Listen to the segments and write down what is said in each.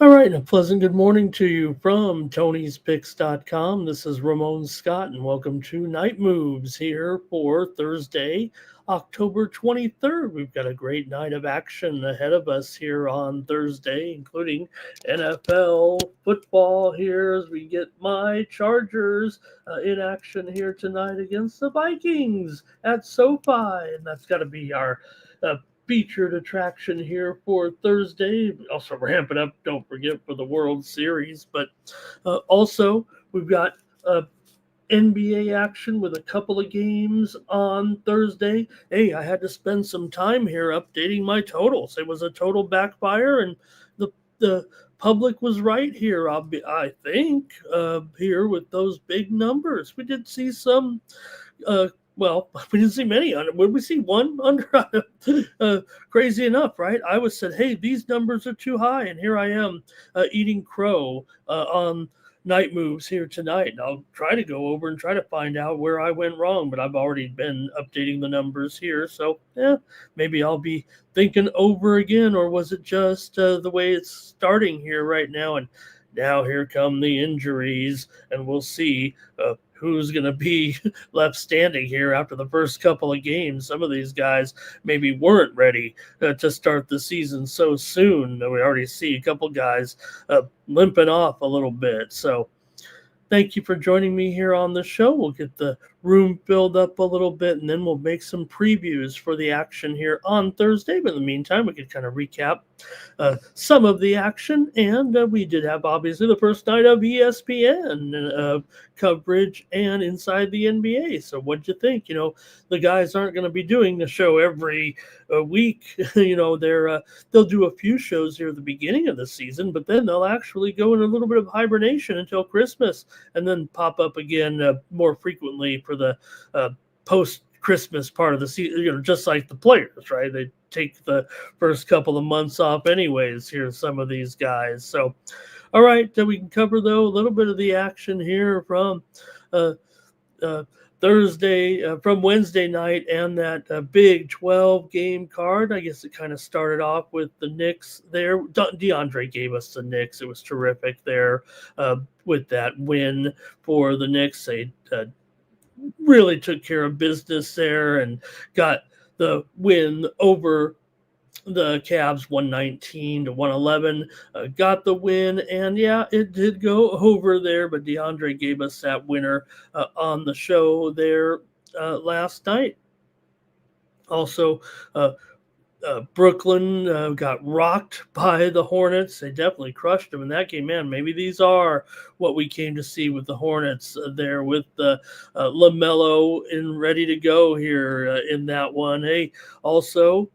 All right, and a pleasant good morning to you from Tony'sPicks.com. This is Ramon Scott, and welcome to Night Moves here for Thursday, October 23rd. We've got a great night of action ahead of us here on Thursday, including NFL football here as we get my Chargers in action here tonight against the Vikings at SoFi, and that's got to be our uh, featured attraction here for Thursday. Also ramping up, don't forget, for the World Series. But also, we've got NBA action with a couple of games on Thursday. Hey, I had to spend some time here updating my totals. It was a total backfire, and the public was right here. I think here with those big numbers. We did see some well, we didn't see many on it. Would we see one under? Crazy enough, right? I was said, hey, these numbers are too high, and here I am eating crow on night moves here tonight. And I'll try to go over and try to find out where I went wrong, but I've already been updating the numbers here. So, yeah, maybe I'll be thinking over again, or was it just the way it's starting here right now? And now here come the injuries, and we'll see who's going to be left standing here after the first couple of games. Some of these guys maybe weren't ready to start the season so soon. We already see a couple guys limping off a little bit. So thank you for joining me here on the show. We'll get the room filled up a little bit, and then we'll make some previews for the action here on Thursday. But in the meantime, we can kind of recap some of the action. And we did have, obviously, the first night of ESPN coverage and inside the NBA. So what'd you think? You know, the guys aren't going to be doing the show every week. You know, they'll do a few shows here at the beginning of the season, but then they'll actually go in a little bit of hibernation until Christmas and then pop up again more frequently for the post Christmas part of the season, you know, just like the players, right? They take the first couple of months off anyways. Here's some of these guys. So, all right, we can cover, though, a little bit of the action here from Thursday, from Wednesday night, and that big 12-game card. I guess it kind of started off with the Knicks there. DeAndre gave us the Knicks. It was terrific there with that win for the Knicks. They really took care of business there and got the win over the Cavs 119 to 111, got the win, and yeah, it did go over there, but DeAndre gave us that winner on the show there last night. Also, Brooklyn got rocked by the Hornets. They definitely crushed them in that game. Man, maybe these are what we came to see with the Hornets there with the LaMelo in ready to go here in that one. Hey, also,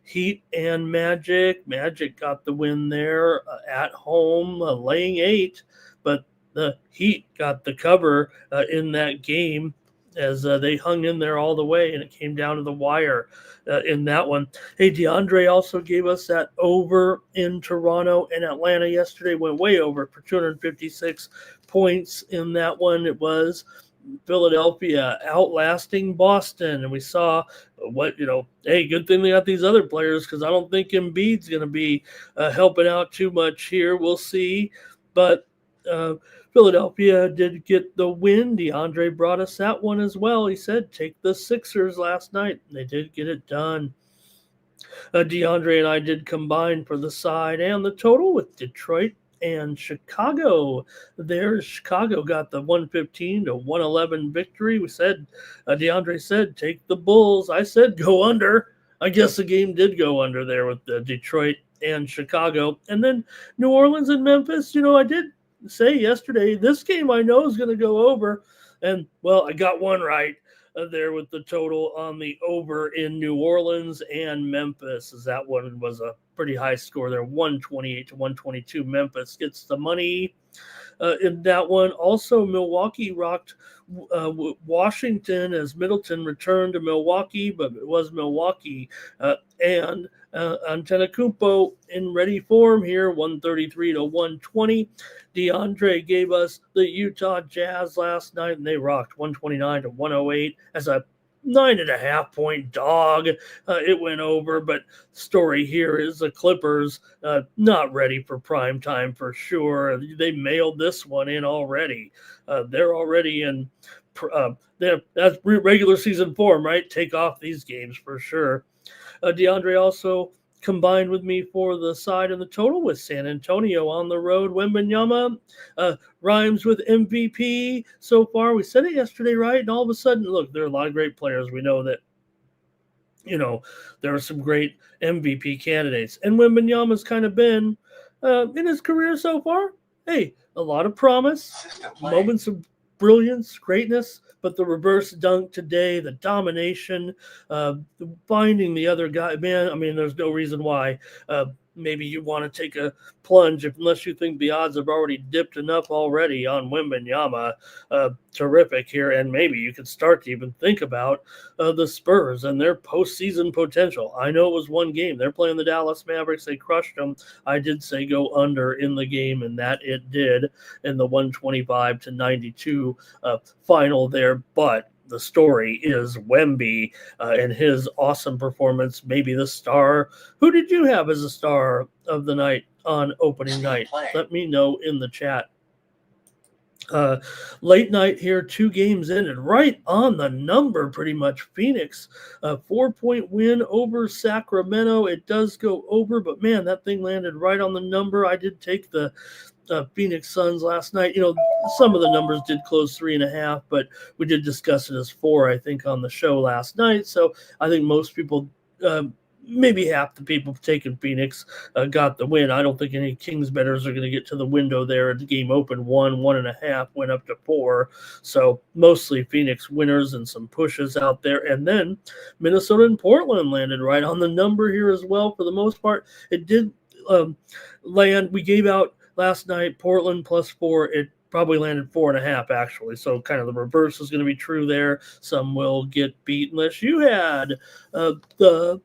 Heat and Magic. Magic got the win there at home, laying 8, but the Heat got the cover in that game as they hung in there all the way, and it came down to the wire in that one. Hey, DeAndre also gave us that over in Toronto and Atlanta yesterday, went way over for 256 points in that one. It was Philadelphia outlasting Boston, and we saw what, you know, hey, good thing they got these other players, because I don't think Embiid's going to be helping out too much here. We'll see, but Philadelphia did get the win. DeAndre brought us that one as well. He said, take the Sixers last night, and they did get it done. DeAndre and I did combine for the side and the total with Detroit and Chicago. There, Chicago got the 115 to 111 victory. We said, DeAndre said, take the Bulls. I said, go under. I guess the game did go under there with the Detroit and Chicago. And then New Orleans and Memphis, I did say yesterday, this game I know is going to go over. And, well, I got one right there with the total on the over in New Orleans and Memphis, as that one was a pretty high score there, 128 to 122. Memphis gets the money in that one. Also, Milwaukee rocked Washington as Middleton returned to Milwaukee, but it was Milwaukee and Antetokounmpo in ready form here, 133 to 120. DeAndre gave us the Utah Jazz last night, and they rocked 129 to 108 as a 9.5 point dog. It went over, but story here is the Clippers not ready for prime time for sure. They mailed this one in already. They're already in that's regular season form, right? Take off these games for sure. DeAndre also combined with me for the side and the total with San Antonio on the road. Wembanyama rhymes with MVP so far. We said it yesterday, right? And all of a sudden, look, there are a lot of great players. We know that, there are some great MVP candidates. And Wembanyama's kind of been, in his career so far, hey, a lot of promise, moments of brilliance, greatness, but the reverse dunk today, the domination, finding the other guy, man, I mean, there's no reason why maybe you want to take a plunge unless you think the odds have already dipped enough already on Wembanyama. Terrific here, and maybe you could start to even think about the Spurs and their postseason potential. I know it was one game. They're playing the Dallas Mavericks. They crushed them. I did say go under in the game, and that it did in the 125 to 92 final there, but the story is Wemby and his awesome performance, maybe the star. Who did you have as a star of the night on opening night? Let me know in the chat. Late night here, 2 games ended right on the number, pretty much. Phoenix, a 4-point win over Sacramento. It does go over, but man, that thing landed right on the number. I did take the Phoenix Suns last night. Some of the numbers did close 3.5, but we did discuss it as 4, I think, on the show last night. So I think most people, maybe half the people taking Phoenix got the win. I don't think any Kings bettors are going to get to the window there at the game open. 1.5, went up to 4. So mostly Phoenix winners and some pushes out there. And then Minnesota and Portland landed right on the number here as well. For the most part, it did land. We gave out last night Portland +4. It probably landed 4.5 actually. So kind of the reverse is going to be true there. Some will get beat unless you had the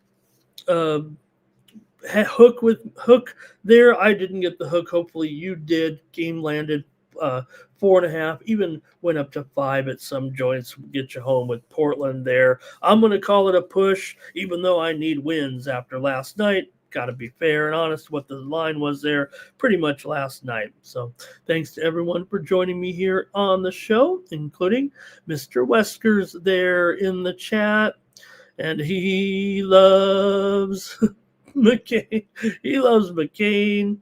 hook there. I didn't get the hook. Hopefully you did. Game landed 4.5, even went up to 5 at some joints. Get you home with Portland there. I'm going to call it a push, even though I need wins after last night. Got to be fair and honest what the line was there pretty much last night. So thanks to everyone for joining me here on the show, including Mr. Weskers there in the chat. And he loves McCain. He loves McCain.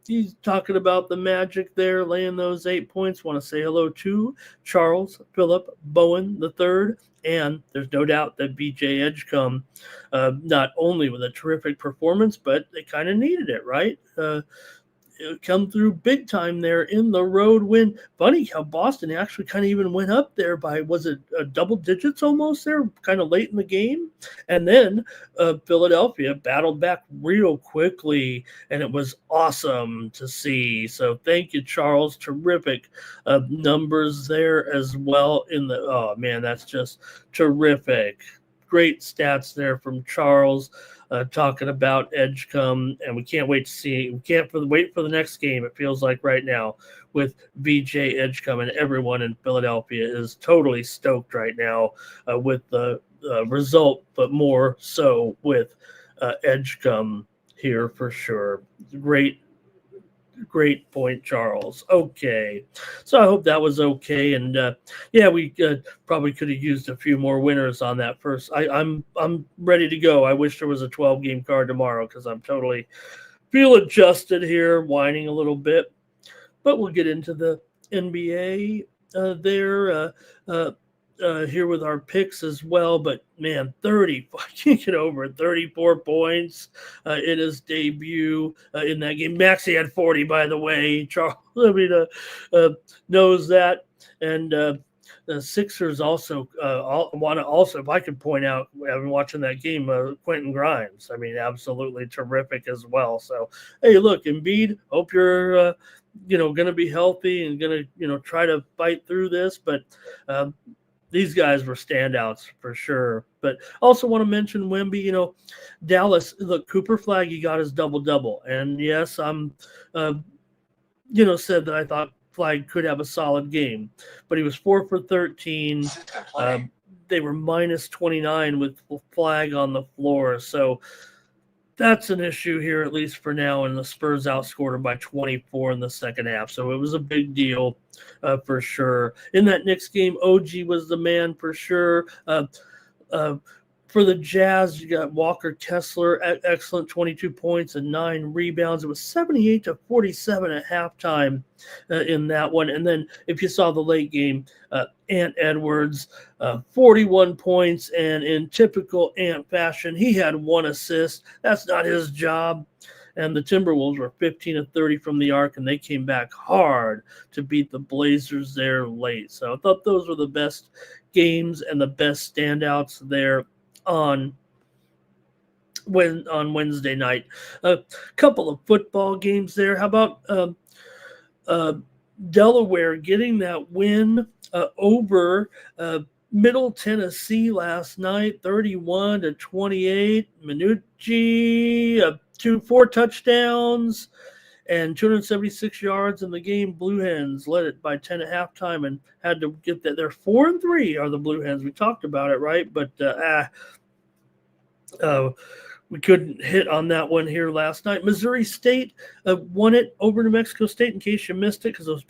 He's talking about the Magic there, laying those 8 points. Want to say hello to Charles Phillip Bowen III. And there's no doubt that BJ Edgecombe, not only with a terrific performance, but they kind of needed it, right? Come through big time there in the road win. Funny how Boston actually kind of even went up there by, was it double digits almost there, kind of late in the game? And then Philadelphia battled back real quickly, and it was awesome to see. So thank you, Charles. Terrific numbers there as well in the, oh man, that's just terrific. Great stats there from Charles. Talking about Edgecombe, and we can't wait to see. We can't wait for the next game. It feels like right now with VJ Edgecombe, and everyone in Philadelphia is totally stoked right now with the result, but more so with Edgecombe here for sure. Great great point, Charles. Okay, so I hope that was okay, and yeah, we probably could have used a few more winners on that first. I'm ready to go. I wish there was a 12-game card tomorrow because I'm totally feel adjusted here, whining a little bit. But we'll get into the NBA there here with our picks as well. But man, 30, I can't get over it. 34 points in his debut in that game. Maxey had 40, by the way. Charles, I mean, knows that. And the Sixers also want to also, if I could point out, I've been watching that game, Quentin Grimes. I mean, absolutely terrific as well. So, hey, look, Embiid, hope you're going to be healthy and going to, try to fight through this. But these guys were standouts for sure. But also want to mention Wemby, Dallas, look, Cooper Flaggy got his double-double. And yes, I'm, said that I thought Flag could have a solid game. But he was 4 for 13. They were minus 29 with Flag on the floor. So that's an issue here, at least for now, and the Spurs outscored him by 24 in the second half. So it was a big deal for sure. In that Knicks game, OG was the man for sure. For the Jazz, you got Walker Kessler, excellent 22 points and 9 rebounds. It was 78-47 at halftime in that one. And then if you saw the late game, Ant Edwards, 41 points, and in typical Ant fashion, he had 1 assist. That's not his job. And the Timberwolves were 15-30 from the arc, and they came back hard to beat the Blazers there late. So I thought those were the best games and the best standouts there on Wednesday night. A couple of football games there. How about Delaware getting that win over Middle Tennessee last night, 31-28. Minucci, 4 touchdowns and 276 yards in the game. Blue Hens led it by 10 at halftime and had to get that. They're 4-3 are the Blue Hens. We talked about it, right? But we couldn't hit on that one here last night. Missouri State won it over New Mexico State, in case you missed it, because those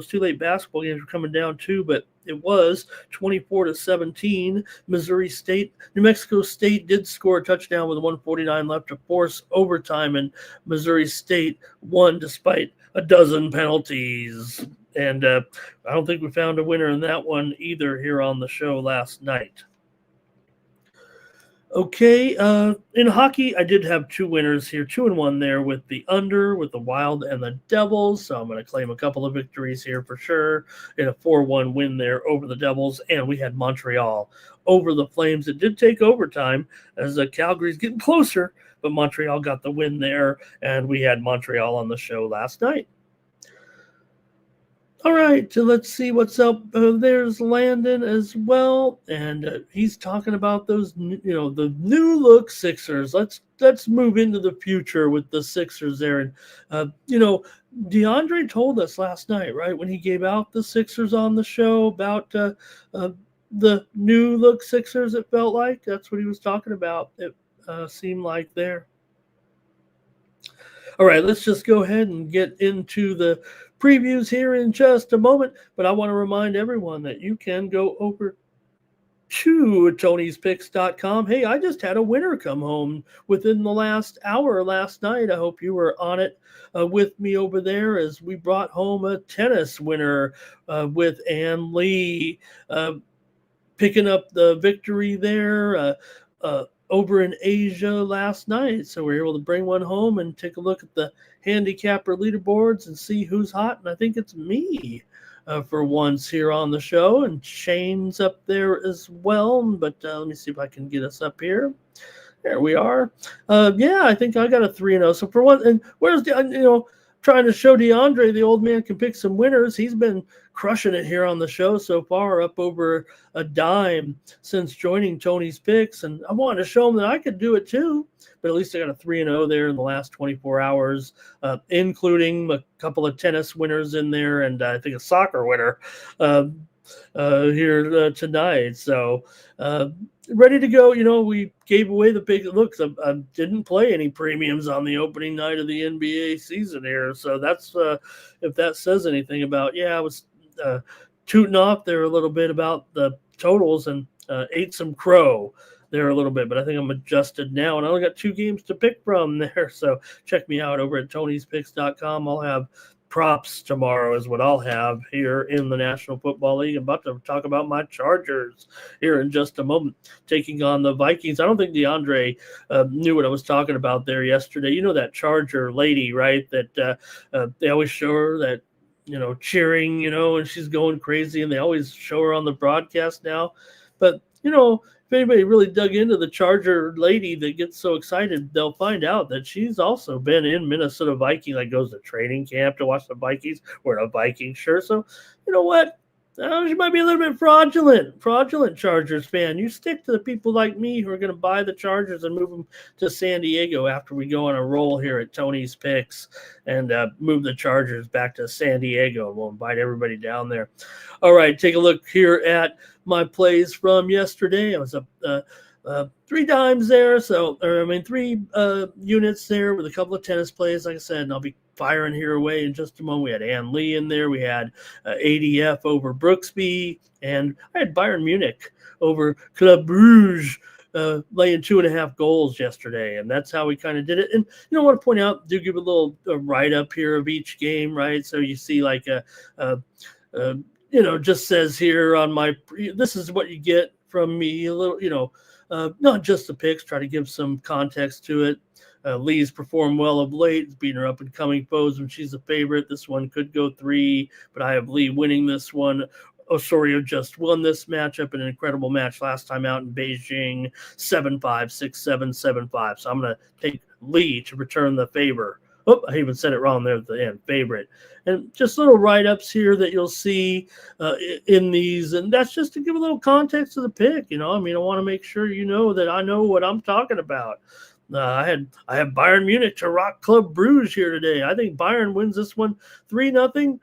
2 late basketball games were coming down too. But it was 24-17. Missouri State. New Mexico State did score a touchdown with 1:49 left to force overtime, and Missouri State won despite a dozen penalties. And I don't think we found a winner in that one either here on the show last night. Okay, in hockey, I did have 2 winners here, 2-1 there with the under, with the Wild and the Devils. So I'm going to claim a couple of victories here for sure in a 4-1 win there over the Devils. And we had Montreal over the Flames. It did take overtime as Calgary's getting closer, but Montreal got the win there, and we had Montreal on the show last night. All right, so let's see what's up. There's Landon as well, and he's talking about those, the new look Sixers. Let's move into the future with the Sixers there. And DeAndre told us last night, right, when he gave out the Sixers on the show about the new look Sixers. It felt like that's what he was talking about. It seemed like there. All right, let's just go ahead and get into the previews here in just a moment. But I want to remind everyone that you can go over to Tony'sPicks.com. Hey, I just had a winner come home within the last hour last night. I hope you were on it with me over there as we brought home a tennis winner with Ann Lee picking up the victory there over in Asia last night. So we were able to bring one home and take a look at the handicapper leaderboards and see who's hot. And I think it's me for once here on the show. And Shane's up there as well. But let me see if I can get us up here. There we are. Yeah, I think I got a 3-0. So for one, and where's the, trying to show DeAndre the old man can pick some winners. He's been crushing it here on the show so far, up over a dime since joining Tony's Picks. And I wanted to show him that I could do it too. But at least I got a 3-0 there in the last 24 hours, including a couple of tennis winners in there and I think a soccer winner here tonight. So ready to go. We gave away the big looks. I didn't play any premiums on the opening night of the NBA season here, so that's if that says anything about. Yeah, I was tooting off there a little bit about the totals and ate some crow there a little bit, but I think I'm adjusted now, and I only got 2 games to pick from there. So check me out over at Tony'sPicks.com. I'll have props tomorrow is what I'll have here in the National Football League. I'm about to talk about my Chargers here in just a moment, taking on the Vikings. I don't think DeAndre knew what I was talking about there yesterday. You know that Charger lady, right? That they always show her that, cheering, and she's going crazy, and they always show her on the broadcast now. But, if anybody really dug into the Charger lady that gets so excited, they'll find out that she's also been in Minnesota Vikings, like goes to training camp to watch the Vikings, wearing a Viking shirt. So, you know what? She might be a little bit fraudulent Chargers fan. You stick to the people like me who are going to buy the Chargers and move them to San Diego after we go on a roll here at Tony's Picks and move the Chargers back to San Diego. We'll invite everybody down there. All right, take a look here at my plays from yesterday. I was up 3 dimes there, three units there with a couple of tennis plays, like I said, and I'll be firing here away in just a moment. We had Ann Lee in there. We had ADF over Brooksby, and I had Bayern Munich over Club Brugge, laying 2.5 goals yesterday, and that's how we kind of did it. And I want to point out, do give a little write-up here of each game, right? So you see like just says here on this is what you get from me, a little, not just the picks, try to give some context to it. Lee's performed well of late. It's beating her up-and-coming foes when she's a favorite. This one could go 3, but I have Lee winning this one. Osorio just won this matchup, an incredible match last time out in Beijing, 7-5, 6-7, 7-5. So I'm going to take Lee to return the favor. Oh, I even said it wrong there at the end, favorite. And just little write-ups here that you'll see in these, and that's just to give a little context to the pick. I want to make sure that I know what I'm talking about. I have Bayern Munich to rock Club Brugge here today. I think Bayern wins this one 3-0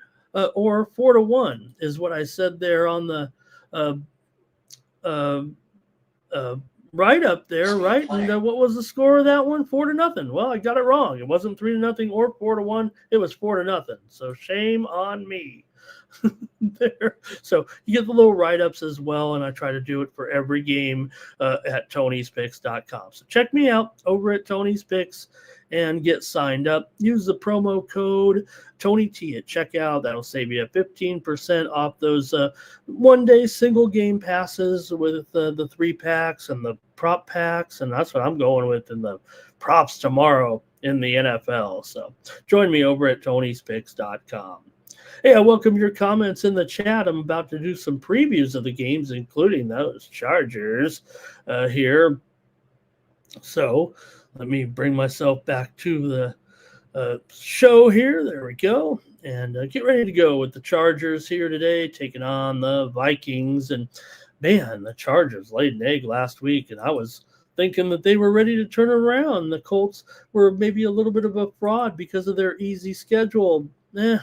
or 4-1 is what I said there on the right up there, right? And what was the score of that one? 4-0. Well, I got it wrong. It wasn't 3-0 or 4-1. It was 4-0. So shame on me. There. So you get the little write-ups as well, and I try to do it for every game at Tony'sPicks.com. So check me out over at Tony's Picks and get signed up. Use the promo code TonyT at checkout. That'll save you 15% off those one-day single game passes with the 3-packs and the prop packs, and that's what I'm going with in the props tomorrow in the NFL. So join me over at Tony'sPicks.com. Hey, I welcome your comments in the chat. I'm about to do some previews of the games, including those Chargers here. So let me bring myself back to the show here. There we go. And get ready to go with the Chargers here today, taking on the Vikings. And, man, the Chargers laid an egg last week, and I was thinking that they were ready to turn around. The Colts were maybe a little bit of a fraud because of their easy schedule. Well,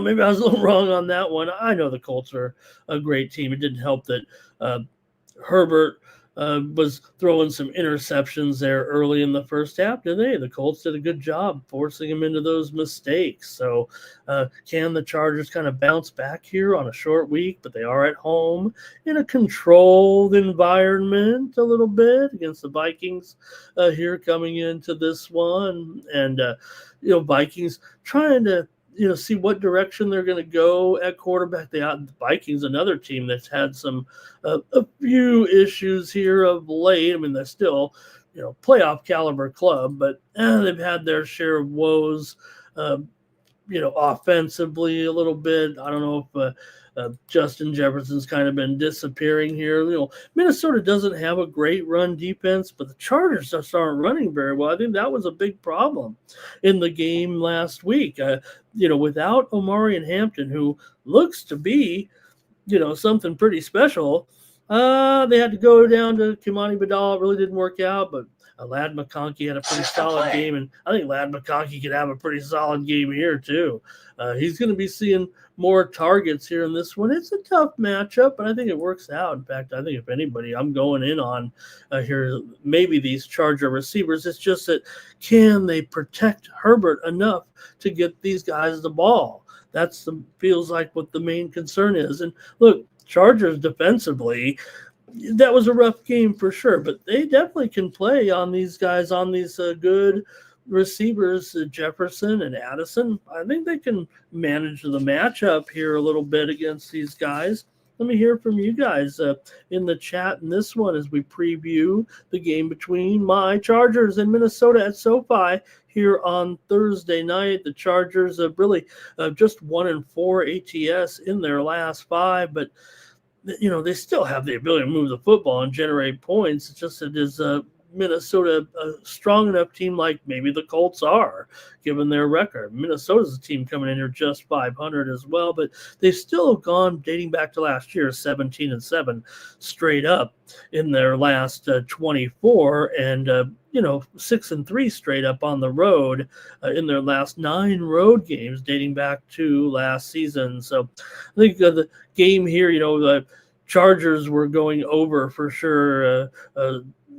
maybe I was a little wrong on that one. I know the Colts are a great team. It didn't help that Herbert was throwing some interceptions there early in the first half, didn't they? The Colts did a good job forcing him into those mistakes. So can the Chargers kind of bounce back here on a short week? But they are at home in a controlled environment a little bit against the Vikings here coming into this one. And, Vikings trying to, see what direction they're going to go at quarterback. The Vikings, another team that's had some a few issues here of late. I mean, they're still, playoff caliber club, but they've had their share of woes, offensively a little bit. I don't know if Justin Jefferson's kind of been disappearing here. Minnesota doesn't have a great run defense, but the Chargers just aren't running very well. I think that was a big problem in the game last week. Without Omari and Hampton, who looks to be, something pretty special. They had to go down to Kimani Badal. It really didn't work out, but Lad McConkey had a pretty solid game, and I think Lad McConkey could have a pretty solid game here too. He's going to be seeing more targets here in this one. It's a tough matchup, but I think it works out. In fact, I think if anybody, I'm going in on here maybe these Charger receivers. It's just that can they protect Herbert enough to get these guys the ball? Feels like what the main concern is. And look, Chargers defensively, that was a rough game for sure, but they definitely can play on these guys, on these good receivers, Jefferson and Addison. I think they can manage the matchup here a little bit against these guys. Let me hear from you guys in the chat in this one as we preview the game between my Chargers and Minnesota at SoFi here on Thursday night. The Chargers have really just 1-4 ATS in their last 5, but they still have the ability to move the football and generate points. It's just Minnesota a strong enough team like maybe the Colts are, given their record. Minnesota's a team coming in here just 500 as well, but they still have gone dating back to last year 17-7 straight up in their last 24, and 6-3 straight up on the road in their last 9 road games dating back to last season. So I think the game here, the Chargers were going over for sure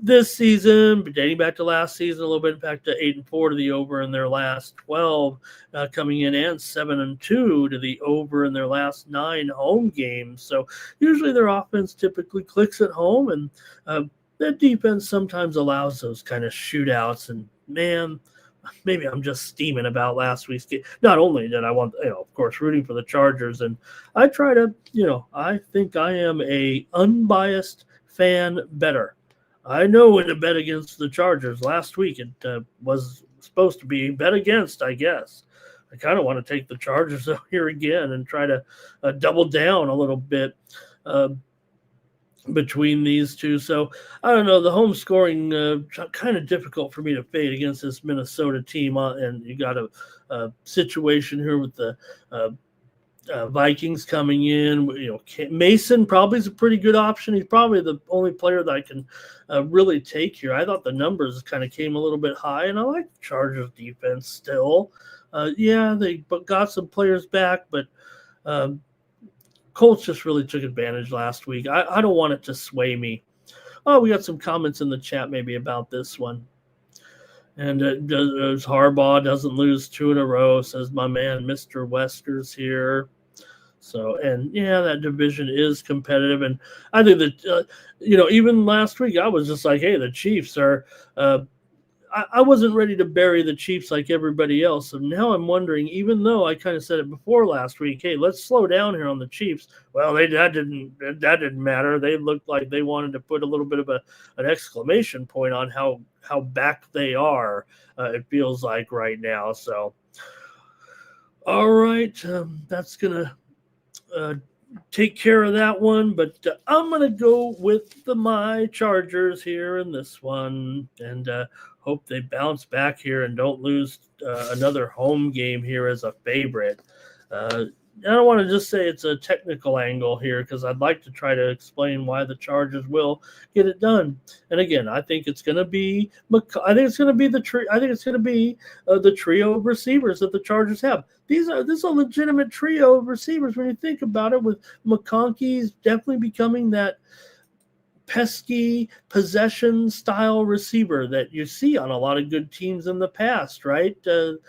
this season, but dating back to last season, a little bit back to 8-4 to the over in their last 12 coming in, and 7-2 to the over in their last 9 home games. So usually their offense typically clicks at home, and their defense sometimes allows those kind of shootouts. And man, maybe I'm just steaming about last week's game. Not only did I want, of course, rooting for the Chargers, and I try to, I think I am a unbiased fan bettor. I know when to bet against the Chargers. Last week it was supposed to be bet against, I guess. I kind of want to take the Chargers out here again and try to double down a little bit between these two. So I don't know. The home scoring kind of difficult for me to fade against this Minnesota team, and you got a situation here with the Vikings coming in. Mason probably is a pretty good option. He's probably the only player that I can really take here. I thought the numbers kind of came a little bit high, and I like the Chargers defense still. They got some players back, but Colts just really took advantage last week. I don't want it to sway me. Oh, we got some comments in the chat maybe about this one. And Harbaugh doesn't lose 2 in a row, says my man, Mr. Westers here. So, and that division is competitive. And I think that, even last week I was just like, hey, the Chiefs are I wasn't ready to bury the Chiefs like everybody else. And now I'm wondering, even though I kind of said it before last week, hey, let's slow down here on the Chiefs. Well, that didn't matter. They looked like they wanted to put a little bit of an exclamation point on how back they are. It feels like right now. So, all right, that's gonna take care of that one. But I'm gonna go with my Chargers here in this one, and hope they bounce back here and don't lose another home game here as a favorite. I don't want to just say it's a technical angle here, because I'd like to try to explain why the Chargers will get it done. And again, I think it's going to be the trio of receivers that the Chargers have. This is a legitimate trio of receivers when you think about it, with McConkey's definitely becoming that pesky possession style receiver that you see on a lot of good teams in the past, right? The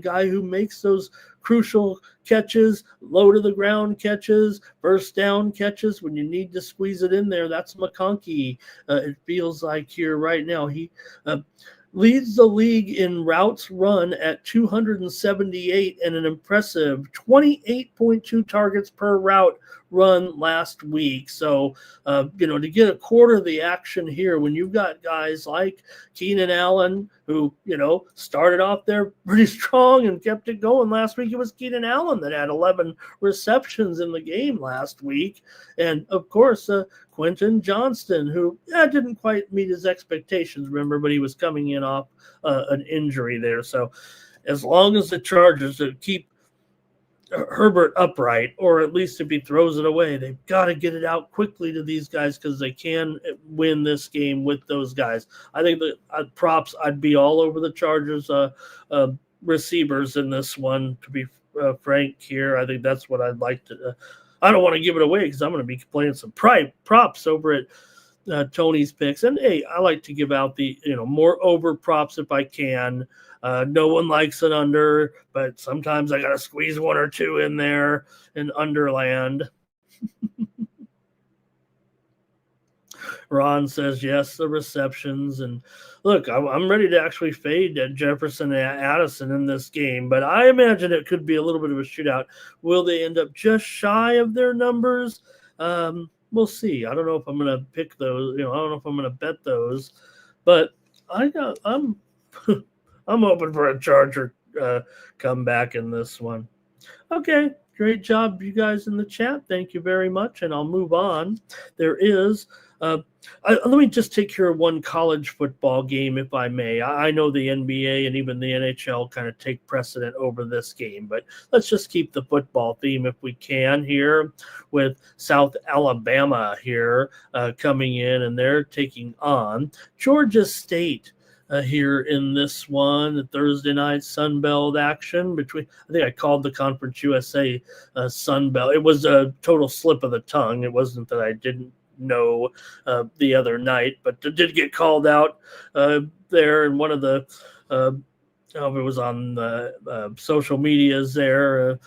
guy who makes those crucial catches, low to the ground catches, first down catches when you need to squeeze it in there. That's McConkey. It feels like here right now. He leads the league in routes run at 278 and an impressive 28.2 targets per route run last week. So, to get a quarter of the action here, when you've got guys like Keenan Allen, who, started off there pretty strong and kept it going last week. It was Keenan Allen that had 11 receptions in the game last week. And, of course, Quentin Johnston, who didn't quite meet his expectations, remember, but he was coming in off an injury there. So as long as the Chargers keep Herbert upright, or at least if he throws it away, they've got to get it out quickly to these guys because they can win this game with those guys. I think the props, I'd be all over the Chargers receivers in this one, to be frank here. I think that's what I'd like to. I don't want to give it away because I'm going to be playing some props over at Tony's picks. And hey, I like to give out the more over props if I can. No one likes an under, but sometimes I got to squeeze one or two in there in underland. Ron says yes, the receptions. And look, I'm ready to actually fade Jefferson and Addison in this game, but I imagine it could be a little bit of a shootout. Will they end up just shy of their numbers? We'll see. I don't know if I'm going to pick those. I don't know if I'm going to bet those, but I'm I'm hoping for a Charger comeback in this one. Okay, great job, you guys in the chat. Thank you very much, and I'll move on. There is. Let me just take care of one college football game, if I may. I know the NBA and even the NHL kind of take precedent over this game, but let's just keep the football theme if we can here with South Alabama here coming in, and they're taking on Georgia State. Here in this one, the Thursday night Sun Belt action between, I think I called the Conference USA Sun Belt. It was a total slip of the tongue. It wasn't that I didn't know the other night, but it did get called out there in one of the, it was on the social medias there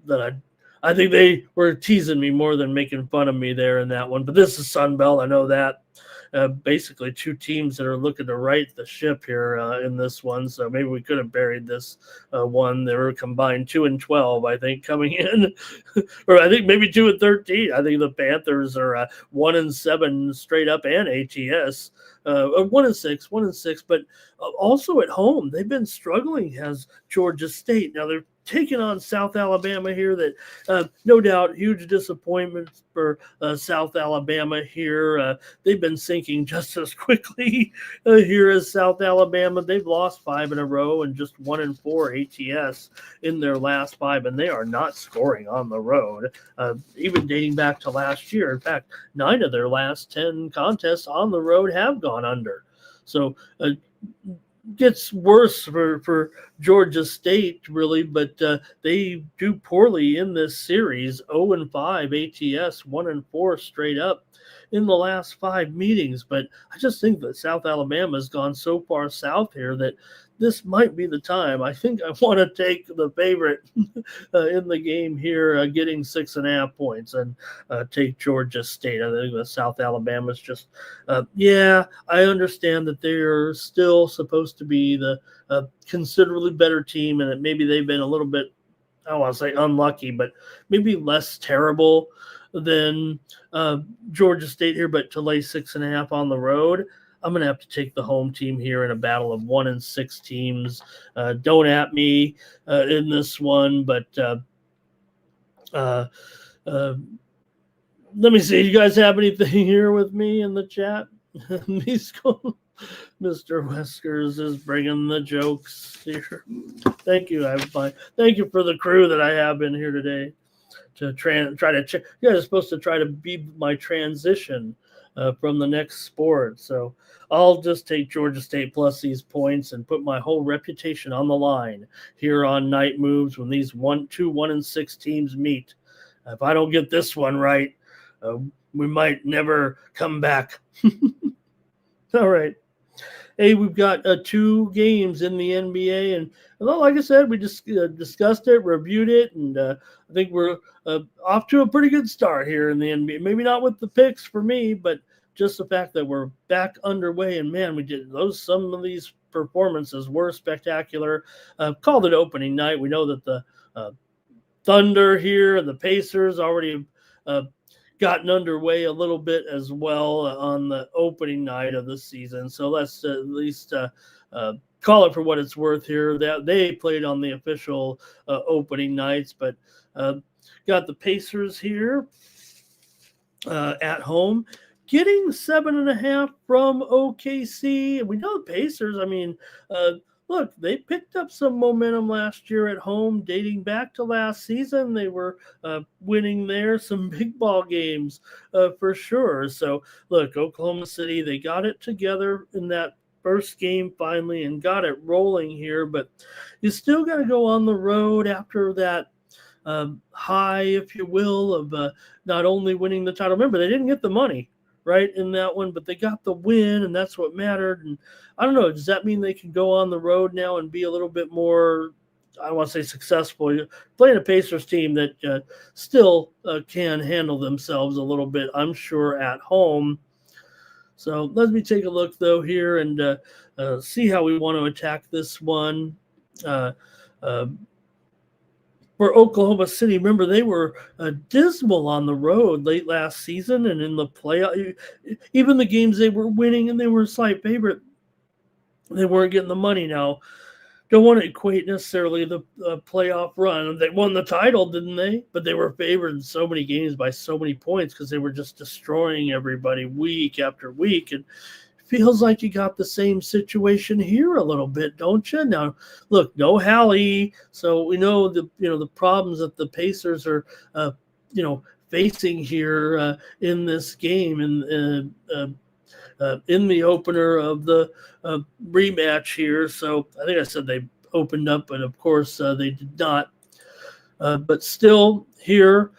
that I think they were teasing me more than making fun of me there in that one. But this is Sun Belt. I know that. Basically two teams that are looking to right the ship here in this one. So maybe we could have buried this one. They were combined 2-12, I think, coming in, or I think maybe 2-13. I think the Panthers are 1-7 straight up and ATS. 1-6, but also at home they've been struggling as Georgia State. Now they're taking on South Alabama here. That no doubt huge disappointment for South Alabama here. They've been sinking just as quickly here as South Alabama. They've lost 5 in a row and just 1-4 ATS in their last 5, and they are not scoring on the road, even dating back to last year. In fact, 9 of their last 10 contests on the road have gone under. So gets worse for Georgia State, really, but they do poorly in this series. 0-5 ATS, 1-4 straight up in the last 5 meetings. But I just think that South Alabama has gone so far south here that this might be the time. I think I want to take the favorite in the game here, getting 6.5 points, and take Georgia State. I think that South Alabama is just, I understand that they're still supposed to be the considerably better team, and that maybe they've been a little bit, I don't want to say unlucky, but maybe less terrible than Georgia State here, but to lay 6.5 on the road, I'm going to have to take the home team here in a battle of 1-6 teams. Don't at me in this one, but let me see. You guys have anything here with me in the chat? Mr. Weskers is bringing the jokes here. Thank you. Thank you for the crew that I have in here today to try to check. You guys are supposed to try to be my transition from the next sport. So I'll just take Georgia State plus these points and put my whole reputation on the line here on Night Moves when these 1-6 teams meet. If I don't get this one right, we might never come back. All right. Hey, we've got 2 games in the NBA, and well, like I said, we just discussed it, reviewed it, and I think we're off to a pretty good start here in the NBA. Maybe not with the picks for me, but just the fact that we're back underway, and man, some of these performances were spectacular. Called it opening night. We know that the Thunder here and the Pacers already gotten underway a little bit as well on the opening night of the season. So let's at least call it for what it's worth here. That they played on the official opening nights, but got the Pacers here at home, getting 7.5 from OKC. We know the Pacers, I mean, look, they picked up some momentum last year at home, dating back to last season. They were winning there some big ball games for sure. So, look, Oklahoma City, they got it together in that first game finally and got it rolling here, but you still got to go on the road after that high, if you will, of not only winning the title. Remember, they didn't get the money right in that one, but they got the win, and that's what mattered. And I don't know, does that mean they can go on the road now and be a little bit more? I don't want to say successful. You're playing a Pacers team that still can handle themselves a little bit, I'm sure, at home. So let me take a look though here and see how we want to attack this one. Uh, uh, for Oklahoma City, remember they were dismal on the road late last season and in the playoff. Even the games they were winning and they were a slight favorite, they weren't getting the money. Now, don't want to equate necessarily the playoff run. They won the title, didn't they? But they were favored in so many games by so many points because they were just destroying everybody week after week. And feels like you got the same situation here a little bit, don't you? Now, look, no Hallie, so we know the problems that the Pacers are, facing here in this game and in the opener of the rematch here. So I think I said they opened up, but of course they did not. But still here.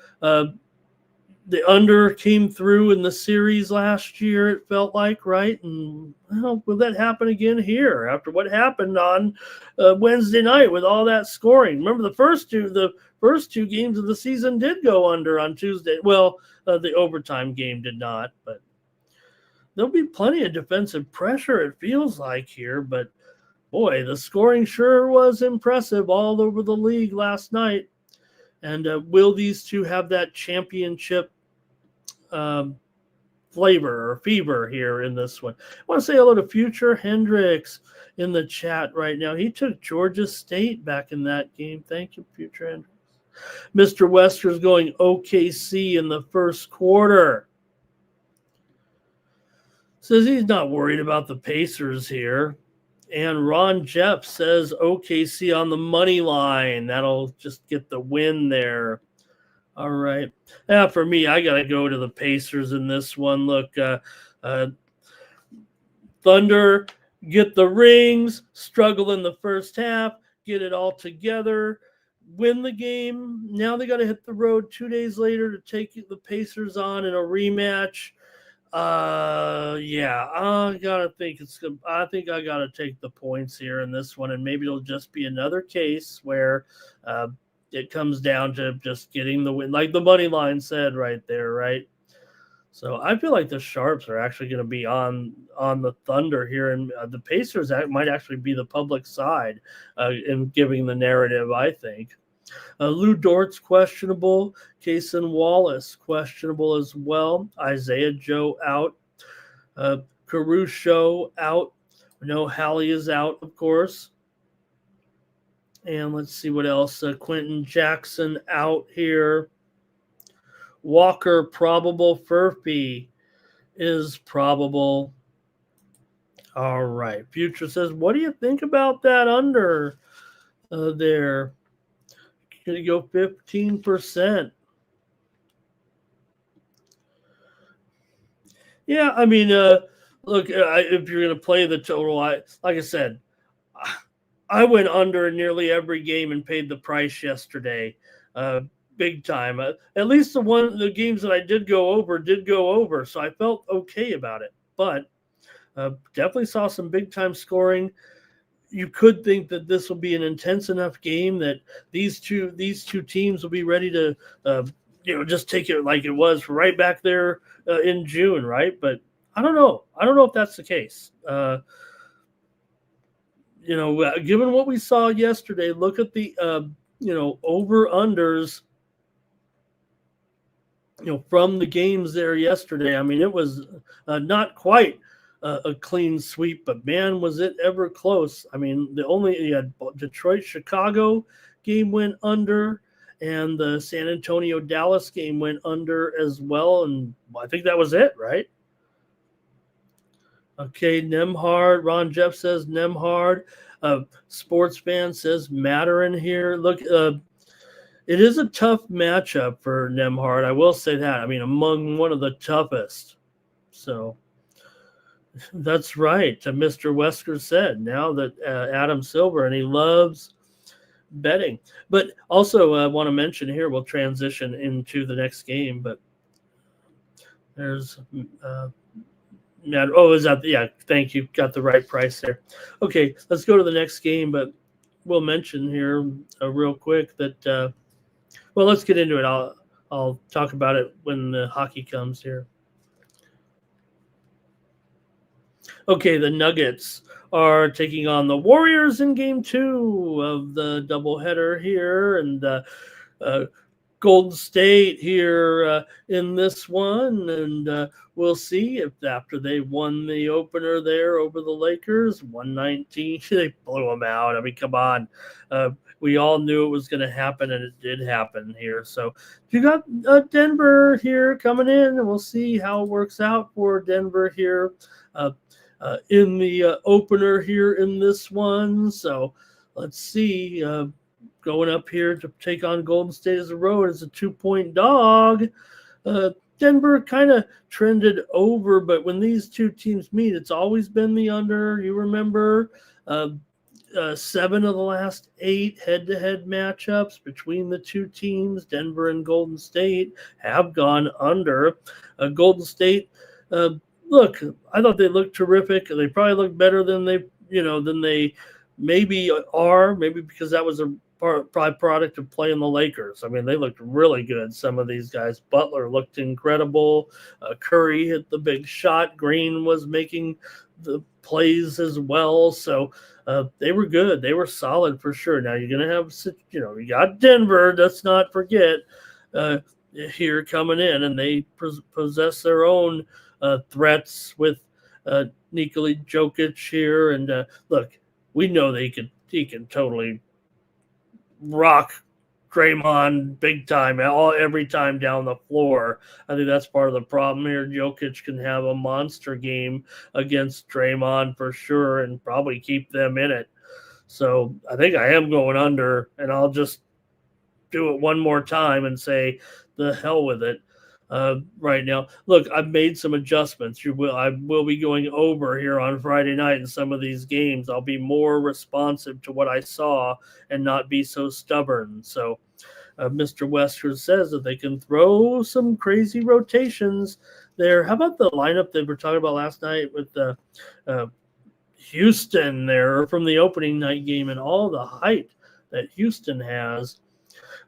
The under came through in the series last year, it felt like, right? And well, will that happen again here after what happened on Wednesday night with all that scoring? Remember the first two games of the season did go under on Tuesday. Well, the overtime game did not, but there'll be plenty of defensive pressure, it feels like here. But boy, the scoring sure was impressive all over the league last night. And will these two have that championship flavor or fever here in this one? I want to say hello to Future Hendricks in the chat right now. He took Georgia State back in that game. Thank you, Future Hendricks. Mr. Wester's going OKC in the first quarter. Says he's not worried about the Pacers here. And Ron Jeff says OKC on the money line. That'll just get the win there. All right. For me, I got to go to the Pacers in this one. Look, Thunder get the rings, struggle in the first half, get it all together, win the game. Now they got to hit the road 2 days later to take the Pacers on in a rematch. I gotta think I think I gotta take the points here in this one, and maybe it'll just be another case where it comes down to just getting the win, like the money line said right there, right? So I feel like the Sharps are actually going to be on the Thunder here, and the Pacers might actually be the public side in giving the narrative, I think. Lou Dort's questionable. Cason Wallace questionable as well. Isaiah Joe out. Caruso out. We know Hallie is out, of course. And let's see what else. Quentin Jackson out here. Walker probable. Furphy is probable. All right. Future says, what do you think about that under there? Going to go 15%. Yeah, I mean, look, if you're going to play the total, like I said, I went under in nearly every game and paid the price yesterday, big time. At least the games that I did go over, so I felt okay about it. But definitely saw some big time scoring. You could think that this will be an intense enough game that these two teams will be ready to just take it like it was right back there in June, right? But I don't know if that's the case. Given what we saw yesterday, look at the over unders from the games there yesterday. I mean, it was not quite a clean sweep, but man, was it ever close. I mean, you had Detroit-Chicago game went under, and the San Antonio-Dallas game went under as well, and I think that was it, right? Okay, Nemhard. Ron Jeff says Nemhard. Sports fan says Maturin here. Look, it is a tough matchup for Nemhard. I will say that. I mean, among one of the toughest. So that's right. Mr. Wesker said now that Adam Silver, and he loves betting. But also, I want to mention here, we'll transition into the next game. But there's is that? Yeah, thank you. Got the right price there. Okay, let's go to the next game. But we'll mention here real quick that. Well, let's get into it. I'll talk about it when the hockey comes here. Okay, the Nuggets are taking on the Warriors in Game 2 of the doubleheader here, and Golden State here in this one, and we'll see if after they won the opener there over the Lakers, 119, they blew them out. I mean, come on. We all knew it was going to happen, and it did happen here. So you got Denver here coming in, and we'll see how it works out for Denver here in the opener here in this one. So let's see. Going up here to take on Golden State as a road as a 2-point dog. Denver kind of trended over, but when these two teams meet, it's always been the under. You remember 7 of the last 8 head-to-head matchups between the two teams, Denver and Golden State, have gone under. Golden State, look, I thought they looked terrific. They probably look better than they maybe are, maybe because that was a byproduct of playing the Lakers. I mean, they looked really good, some of these guys. Butler looked incredible. Curry hit the big shot. Green was making the plays as well. So they were good. They were solid for sure. Now you're going to have, you got Denver, let's not forget, here coming in, and they possess their own threats with Nikola Jokic here. And look, we know he can totally rock Draymond big time, every time down the floor. I think that's part of the problem here. Jokic can have a monster game against Draymond for sure and probably keep them in it. So I think I am going under, and I'll just do it one more time and say the hell with it. Right now, look, I've made some adjustments. I will be going over here on Friday night in some of these games. I'll be more responsive to what I saw and not be so stubborn. So Mr. Wesker says that they can throw some crazy rotations there. How about the lineup that we were talking about last night with Houston there from the opening night game and all the height that Houston has?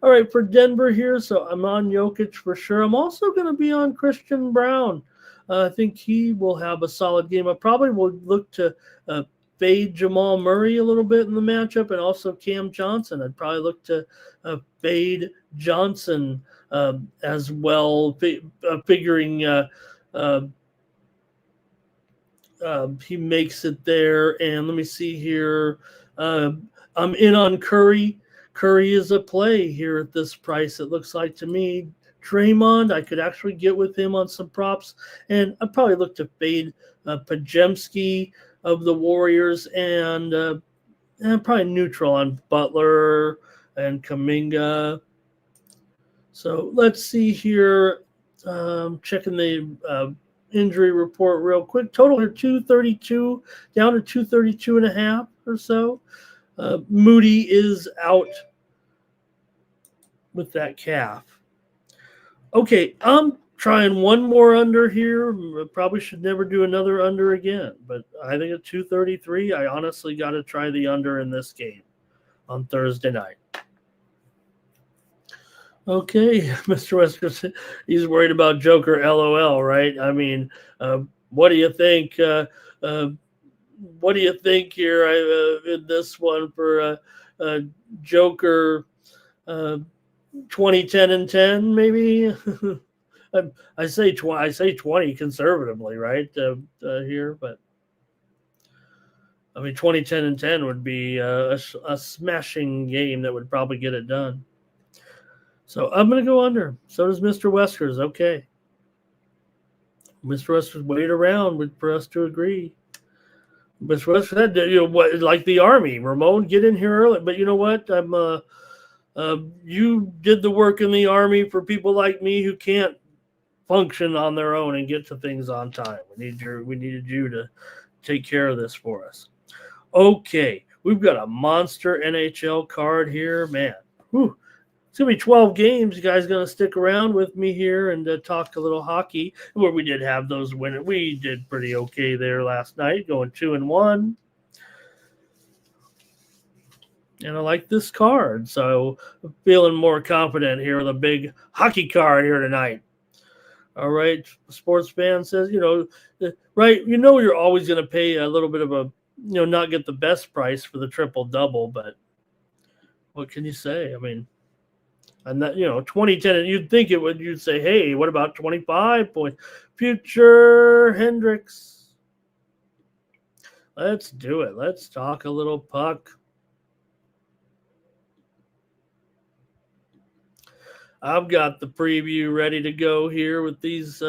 All right, for Denver here, so I'm on Jokic for sure. I'm also going to be on Christian Brown. I think he will have a solid game. I probably will look to fade Jamal Murray a little bit in the matchup, and also Cam Johnson. I'd probably look to fade Johnson as well, figuring he makes it there. And let me see here. I'm in on Curry. Curry is a play here at this price, it looks like to me. Draymond, I could actually get with him on some props, and I'd probably look to fade Pajemski of the Warriors, and probably neutral on Butler and Kuminga. So let's see here. Checking the injury report real quick. Total here 232, down to 232 and a half or so. Moody is out with that calf. Okay, I'm trying one more under here. Probably should never do another under again, but I think at 233, I honestly got to try the under in this game on Thursday night. Okay, Mr. Wesker, he's worried about Joker, LOL, right? I mean, what do you think? What do you think here in this one for Joker 2010 and 10 maybe? I say 20 conservatively, right? Here, but I mean 2010 and 10 would be a smashing game that would probably get it done. So I'm going to go under. So does Mr. Weskers. Okay. Mr. Weskers wait around for us to agree. But what said, what, like the Army, Ramon, get in here early. But you know what? You did the work in the Army for people like me who can't function on their own and get to things on time. We needed you to take care of this for us. Okay, we've got a monster NHL card here, man. Whew. It's gonna be 12 games. You guys gonna stick around with me here and talk a little hockey? Where we did have those winners. We did pretty okay there last night, going 2-1. And I like this card, so I'm feeling more confident here with a big hockey card here tonight. All right, sports fan says, right, you're always going to pay a little bit of a, not get the best price for the triple double, but what can you say? I mean, and that 2010, and you'd think you'd say, hey, what about 25 points? Future Hendricks. Let's do it. Let's talk a little puck. I've got the preview ready to go here with these.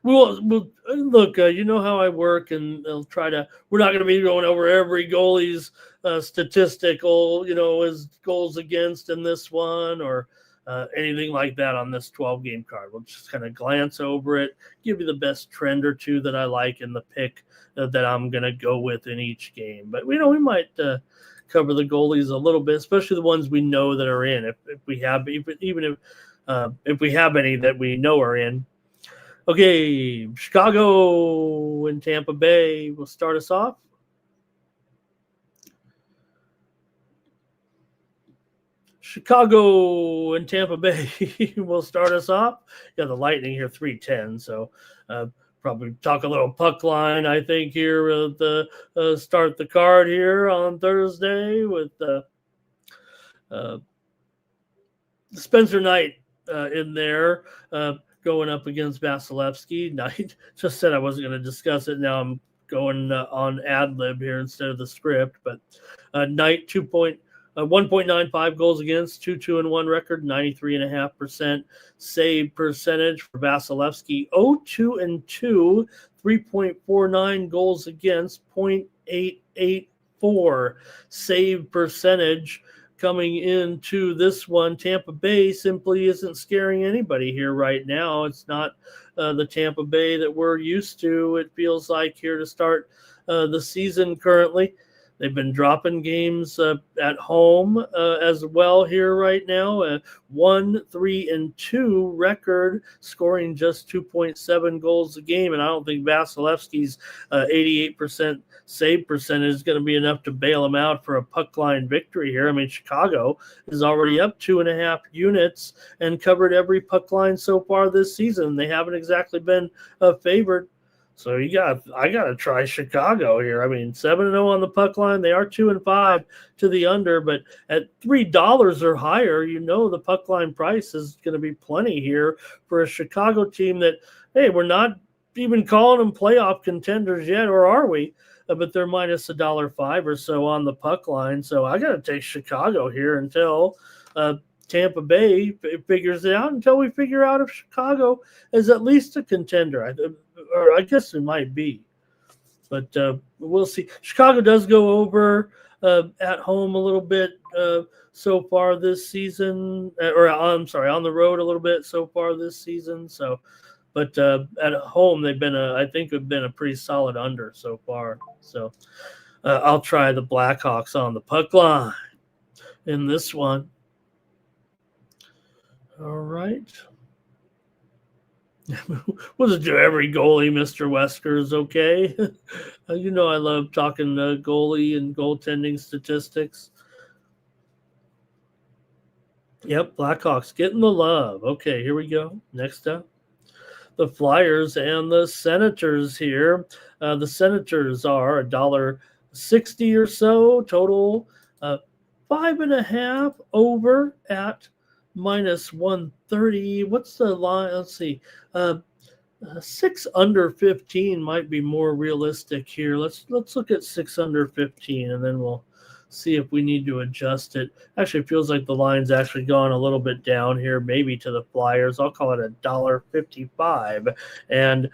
We'll look. You know how I work, and they'll try to. We're not going to be going over every goalie's statistical, as goals against in this one or anything like that on this 12-game card. We'll just kind of glance over it, give you the best trend or two that I like in the pick that I'm going to go with in each game. But we might. Cover the goalies a little bit, especially the ones we know that are in. If we have, even if we have any that we know are in. Okay, Chicago and Tampa Bay will start us off. Chicago and Tampa Bay will start us off. Yeah, the Lightning here 310, so probably talk a little puck line, I think, here with the start the card here on Thursday with Spencer Knight in there going up against Vasilevsky. Knight just said I wasn't going to discuss it. Now I'm going on ad lib here instead of the script. But Knight 1.95 goals against, 2-2-1 record, 93.5% save percentage for Vasilevsky. 0-2-2, 3.49 goals against, 0.884 save percentage. Coming into this one, Tampa Bay simply isn't scaring anybody here right now. It's not the Tampa Bay that we're used to, it feels like, here to start the season currently. They've been dropping games at home as well here right now. 1-3-2 record, scoring just 2.7 goals a game. And I don't think Vasilevsky's 88% save percentage is going to be enough to bail him out for a puck line victory here. I mean, Chicago is already up 2.5 units and covered every puck line so far this season. They haven't exactly been favored. So I got to try Chicago here. I mean, 7-0 on the puck line. They are 2-5 to the under, but at $3 or higher, the puck line price is going to be plenty here for a Chicago team that, hey, we're not even calling them playoff contenders yet, or are we? But they're minus $1.05 or so on the puck line. So I got to take Chicago here until Tampa Bay figures it out, until we figure out if Chicago is at least a contender. Or I guess it might be, but we'll see. Chicago does go over at home a little bit so far this season, on the road a little bit so far this season. So, but at home they've been a pretty solid under so far. So I'll try the Blackhawks on the puck line in this one. All right. We'll just do every goalie, Mr. Weskers, okay? I love talking goalie and goaltending statistics. Yep, Blackhawks getting the love. Okay, here we go. Next up, the Flyers and the Senators here. The Senators are $1.60 or so total. 5.5 over at minus 130. What's the line? Let's see. 6 under 15 might be more realistic here. Let's look at 6 under 15, and then we'll see if we need to adjust it. Actually, it feels like the line's actually gone a little bit down here, maybe to the Flyers. I'll call it $1.55. And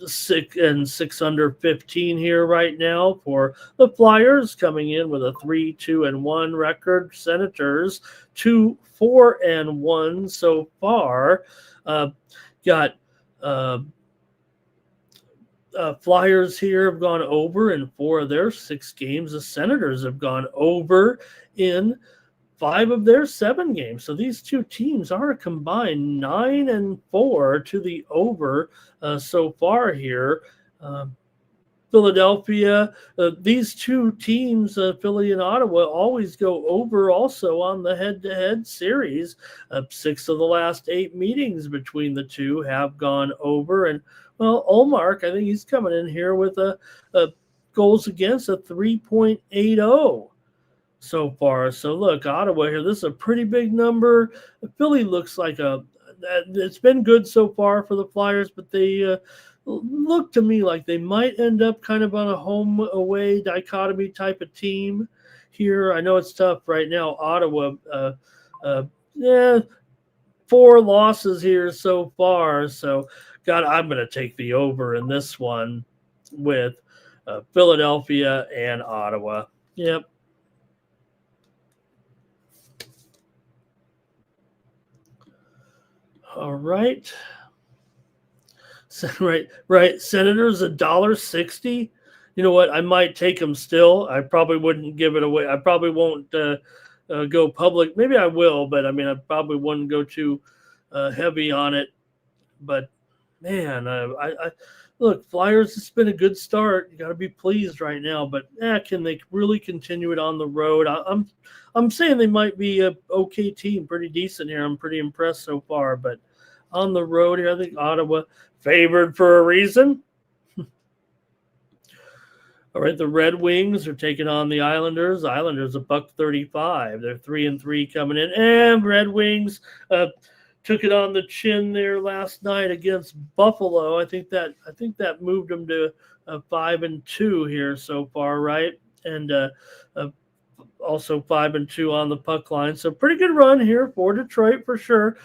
6 under 15 here right now for the Flyers, coming in with a 3-2-1 record. Senators 2-4-1 so far. Got Flyers here have gone over in 4 of their 6 games. The Senators have gone over in 5 of their 7 games. So these two teams are a combined 9-4 to the over so far here. Philadelphia, these two teams, Philly and Ottawa, always go over also on the head-to-head series. 6 of the last 8 meetings between the two have gone over. And, well, Olmark, I think he's coming in here with a goals against a 3.80 so far. So, look, Ottawa here, this is a pretty big number. Philly looks like it's been good so far for the Flyers, but they look to me like they might end up kind of on a home away dichotomy type of team here. I know it's tough right now. Ottawa, 4 losses here so far. So, God, I'm going to take the over in this one with Philadelphia and Ottawa. Yep. All right. Right. Senators $1.60. You know what? I might take them still. I probably wouldn't give it away. I probably won't go public. Maybe I will, but I mean, I probably wouldn't go too heavy on it. But man, I look, Flyers. It's been a good start. You got to be pleased right now. But can they really continue it on the road? I'm saying they might be a okay team, pretty decent here. I'm pretty impressed so far. But on the road here, I think Ottawa favored for a reason. All right, the Red Wings are taking on the Islanders. Islanders $1.35. They're 3-3 coming in, and Red Wings took it on the chin there last night against Buffalo. I think that moved them to 5-2 here so far, right? And also 5-2 on the puck line. So pretty good run here for Detroit for sure.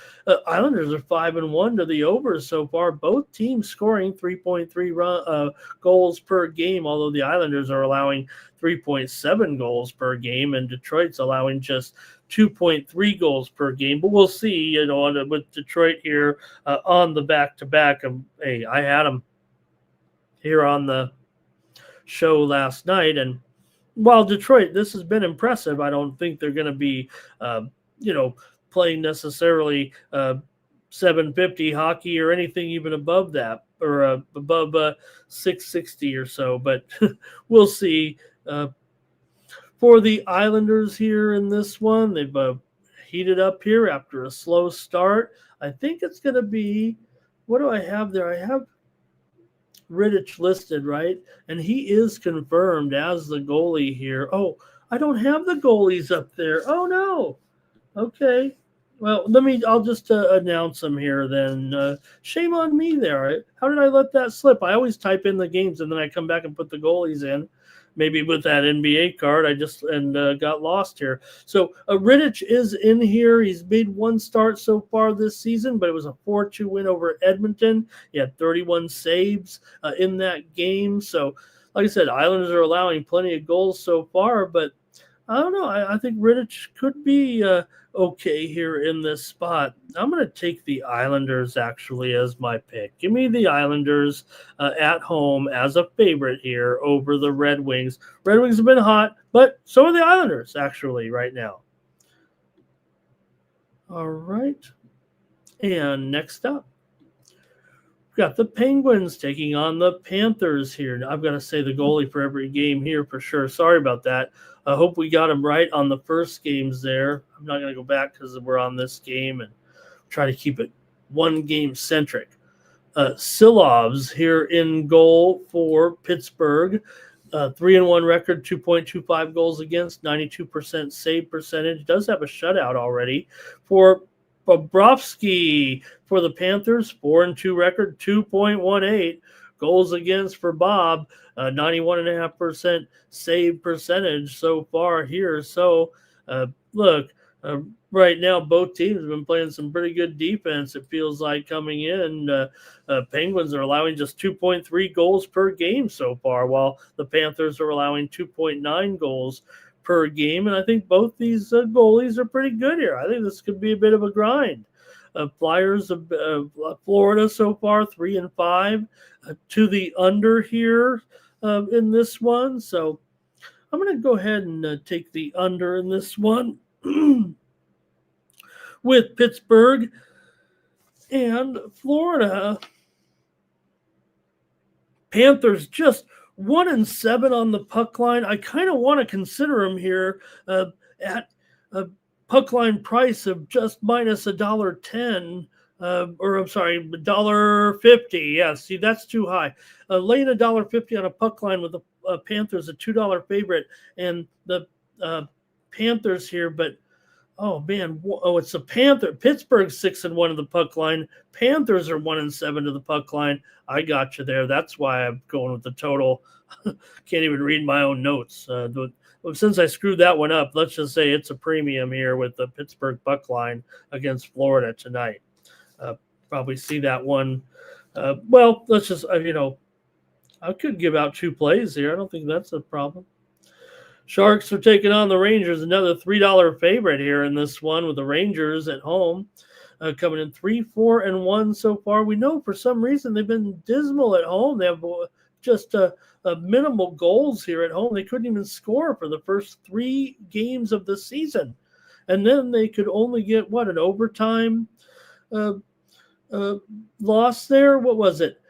Islanders are 5-1 to the over so far. Both teams scoring 3.3 goals per game, although the Islanders are allowing 3.7 goals per game, and Detroit's allowing just 2.3 goals per game. But we'll see, with Detroit here on the back-to-back. Hey, I had them here on the show last night, and while Detroit, this has been impressive, I don't think they're going to be, playing necessarily 750 hockey or anything even above that, or above 660 or so. But we'll see. For the Islanders here in this one, they've heated up here after a slow start. I think it's going to be, what do I have there? I have Rittich listed, right? And he is confirmed as the goalie here. Oh, I don't have the goalies up there. Oh, no. Okay. Well, I'll just announce them here then. Shame on me there. How did I let that slip? I always type in the games and then I come back and put the goalies in. Maybe with that NBA card, I just got lost here. So Rittich is in here. He's made 1 start so far this season, but it was a 4-2 win over Edmonton. He had 31 saves in that game. So, like I said, Islanders are allowing plenty of goals so far, but I don't know. I think Rittich could be okay here in this spot. I'm going to take the Islanders actually as my pick. Give me the Islanders at home as a favorite here over the Red Wings. Red Wings have been hot, but so are the Islanders actually right now. All right. And next up, we've got the Penguins taking on the Panthers here. Now, I've got to say the goalie for every game here for sure. Sorry about that. I hope we got him right on the first games there. I'm not going to go back because we're on this game and try to keep it one game centric. Silovs here in goal for Pittsburgh. 3-1 record, 2.25 goals against, 92% save percentage. Does have a shutout already. For Bobrovsky for the Panthers, 4-2 record, 2.18 goals against for Bob, 91.5% save percentage so far here. So, look, Right now, both teams have been playing some pretty good defense. It feels like coming in. Penguins are allowing just 2.3 goals per game so far, while the Panthers are allowing 2.9 goals per game. And I think both these goalies are pretty good here. I think this could be a bit of a grind. Flyers of Florida so far 3-5 to the under here in this one. So I'm going to go ahead and take the under in this one. With Pittsburgh and Florida. Panthers just 1-7 on the puck line. I kind of want to consider them here at a puck line price of just minus $1.10. Or I'm sorry, $1.50. Yeah, see, that's too high. Laying $1.50 on a puck line with the Panthers, a $2 favorite, and the Panthers here, but oh man! Oh, it's a Panther. Pittsburgh 6-1 to the puck line. Panthers are 1-7 to the puck line. I got you there. That's why I'm going with the total. Can't even read my own notes. Since I screwed that one up, let's just say it's a premium here with the Pittsburgh puck line against Florida tonight. Probably see that one. Well, let's just I could give out 2 plays here. I don't think that's a problem. Sharks are taking on the Rangers, another $3 favorite here in this one with the Rangers at home, coming in 3-4-1 so far. We know for some reason they've been dismal at home. They have just minimal goals here at home. They couldn't even score for the first 3 games of the season. And then they could only get, an overtime loss there? What was it?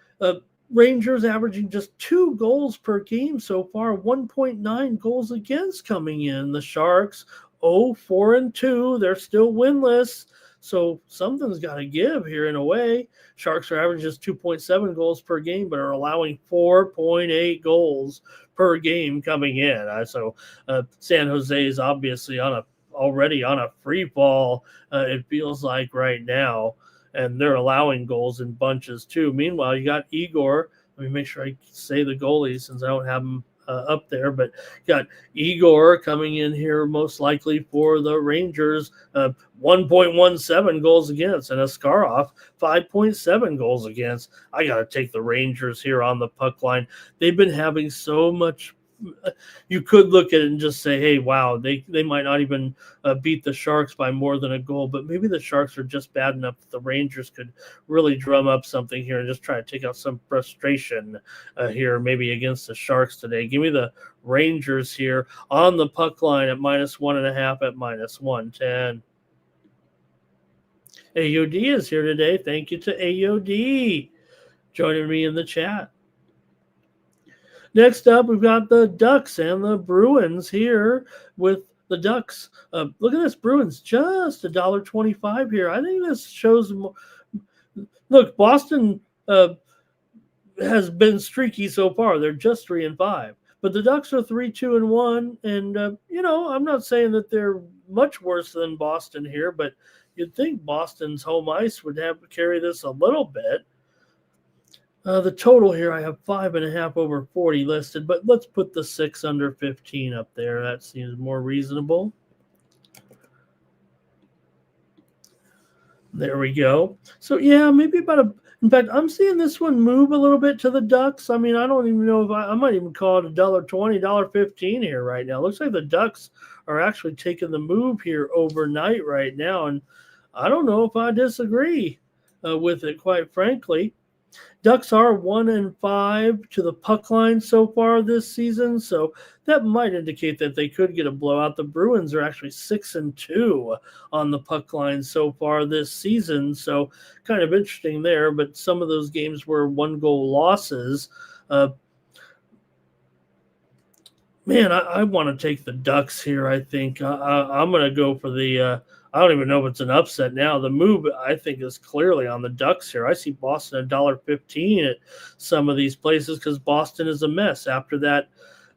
Rangers averaging just 2 goals per game so far, 1.9 goals against coming in. The Sharks 0-4-2. They're still winless. So something's got to give here in a way. Sharks are averaging just 2.7 goals per game, but are allowing 4.8 goals per game coming in. So San Jose is obviously already on a free fall, it feels like right now. And they're allowing goals in bunches too. Meanwhile, you got Igor. Let me make sure I say the goalie since I don't have him up there. But you got Igor coming in here most likely for the Rangers, 1.17 goals against, and Askarov 5.7 goals against. I got to take the Rangers here on the puck line. They've been having so much. You could look at it and just say, hey, wow, they might not even beat the Sharks by more than a goal, but maybe the Sharks are just bad enough that the Rangers could really drum up something here and just try to take out some frustration here, maybe against the Sharks today. Give me the Rangers here on the puck line at -1.5 at -110. AOD is here today. Thank you to AOD joining me in the chat. Next up, we've got the Ducks and the Bruins here with the Ducks. Look at this, Bruins, just $1.25 here. I think this shows more. Look, Boston has been streaky so far. They're just 3-5. But the Ducks are 3-2-1. And, I'm not saying that they're much worse than Boston here, but you'd think Boston's home ice would have to carry this a little bit. The total here, I have 5.5 over 40 listed, but let's put the 6 under 15 up there. That seems more reasonable. There we go. So, yeah, maybe in fact, I'm seeing this one move a little bit to the Ducks. I mean, I don't even know if I might even call it $1.20, $1.15 here right now. Looks like the Ducks are actually taking the move here overnight right now, and I don't know if I disagree with it, quite frankly. Ducks are 1-5 to the puck line so far this season, so that might indicate that they could get a blowout. The Bruins are actually 6-2 on the puck line so far this season, so kind of interesting there. But some of those games were 1-goal losses. Man, I want to take the Ducks here. I think I'm going to go for the. I don't even know if it's an upset now. The move, I think, is clearly on the Ducks here. I see Boston $1.15 at some of these places because Boston is a mess after that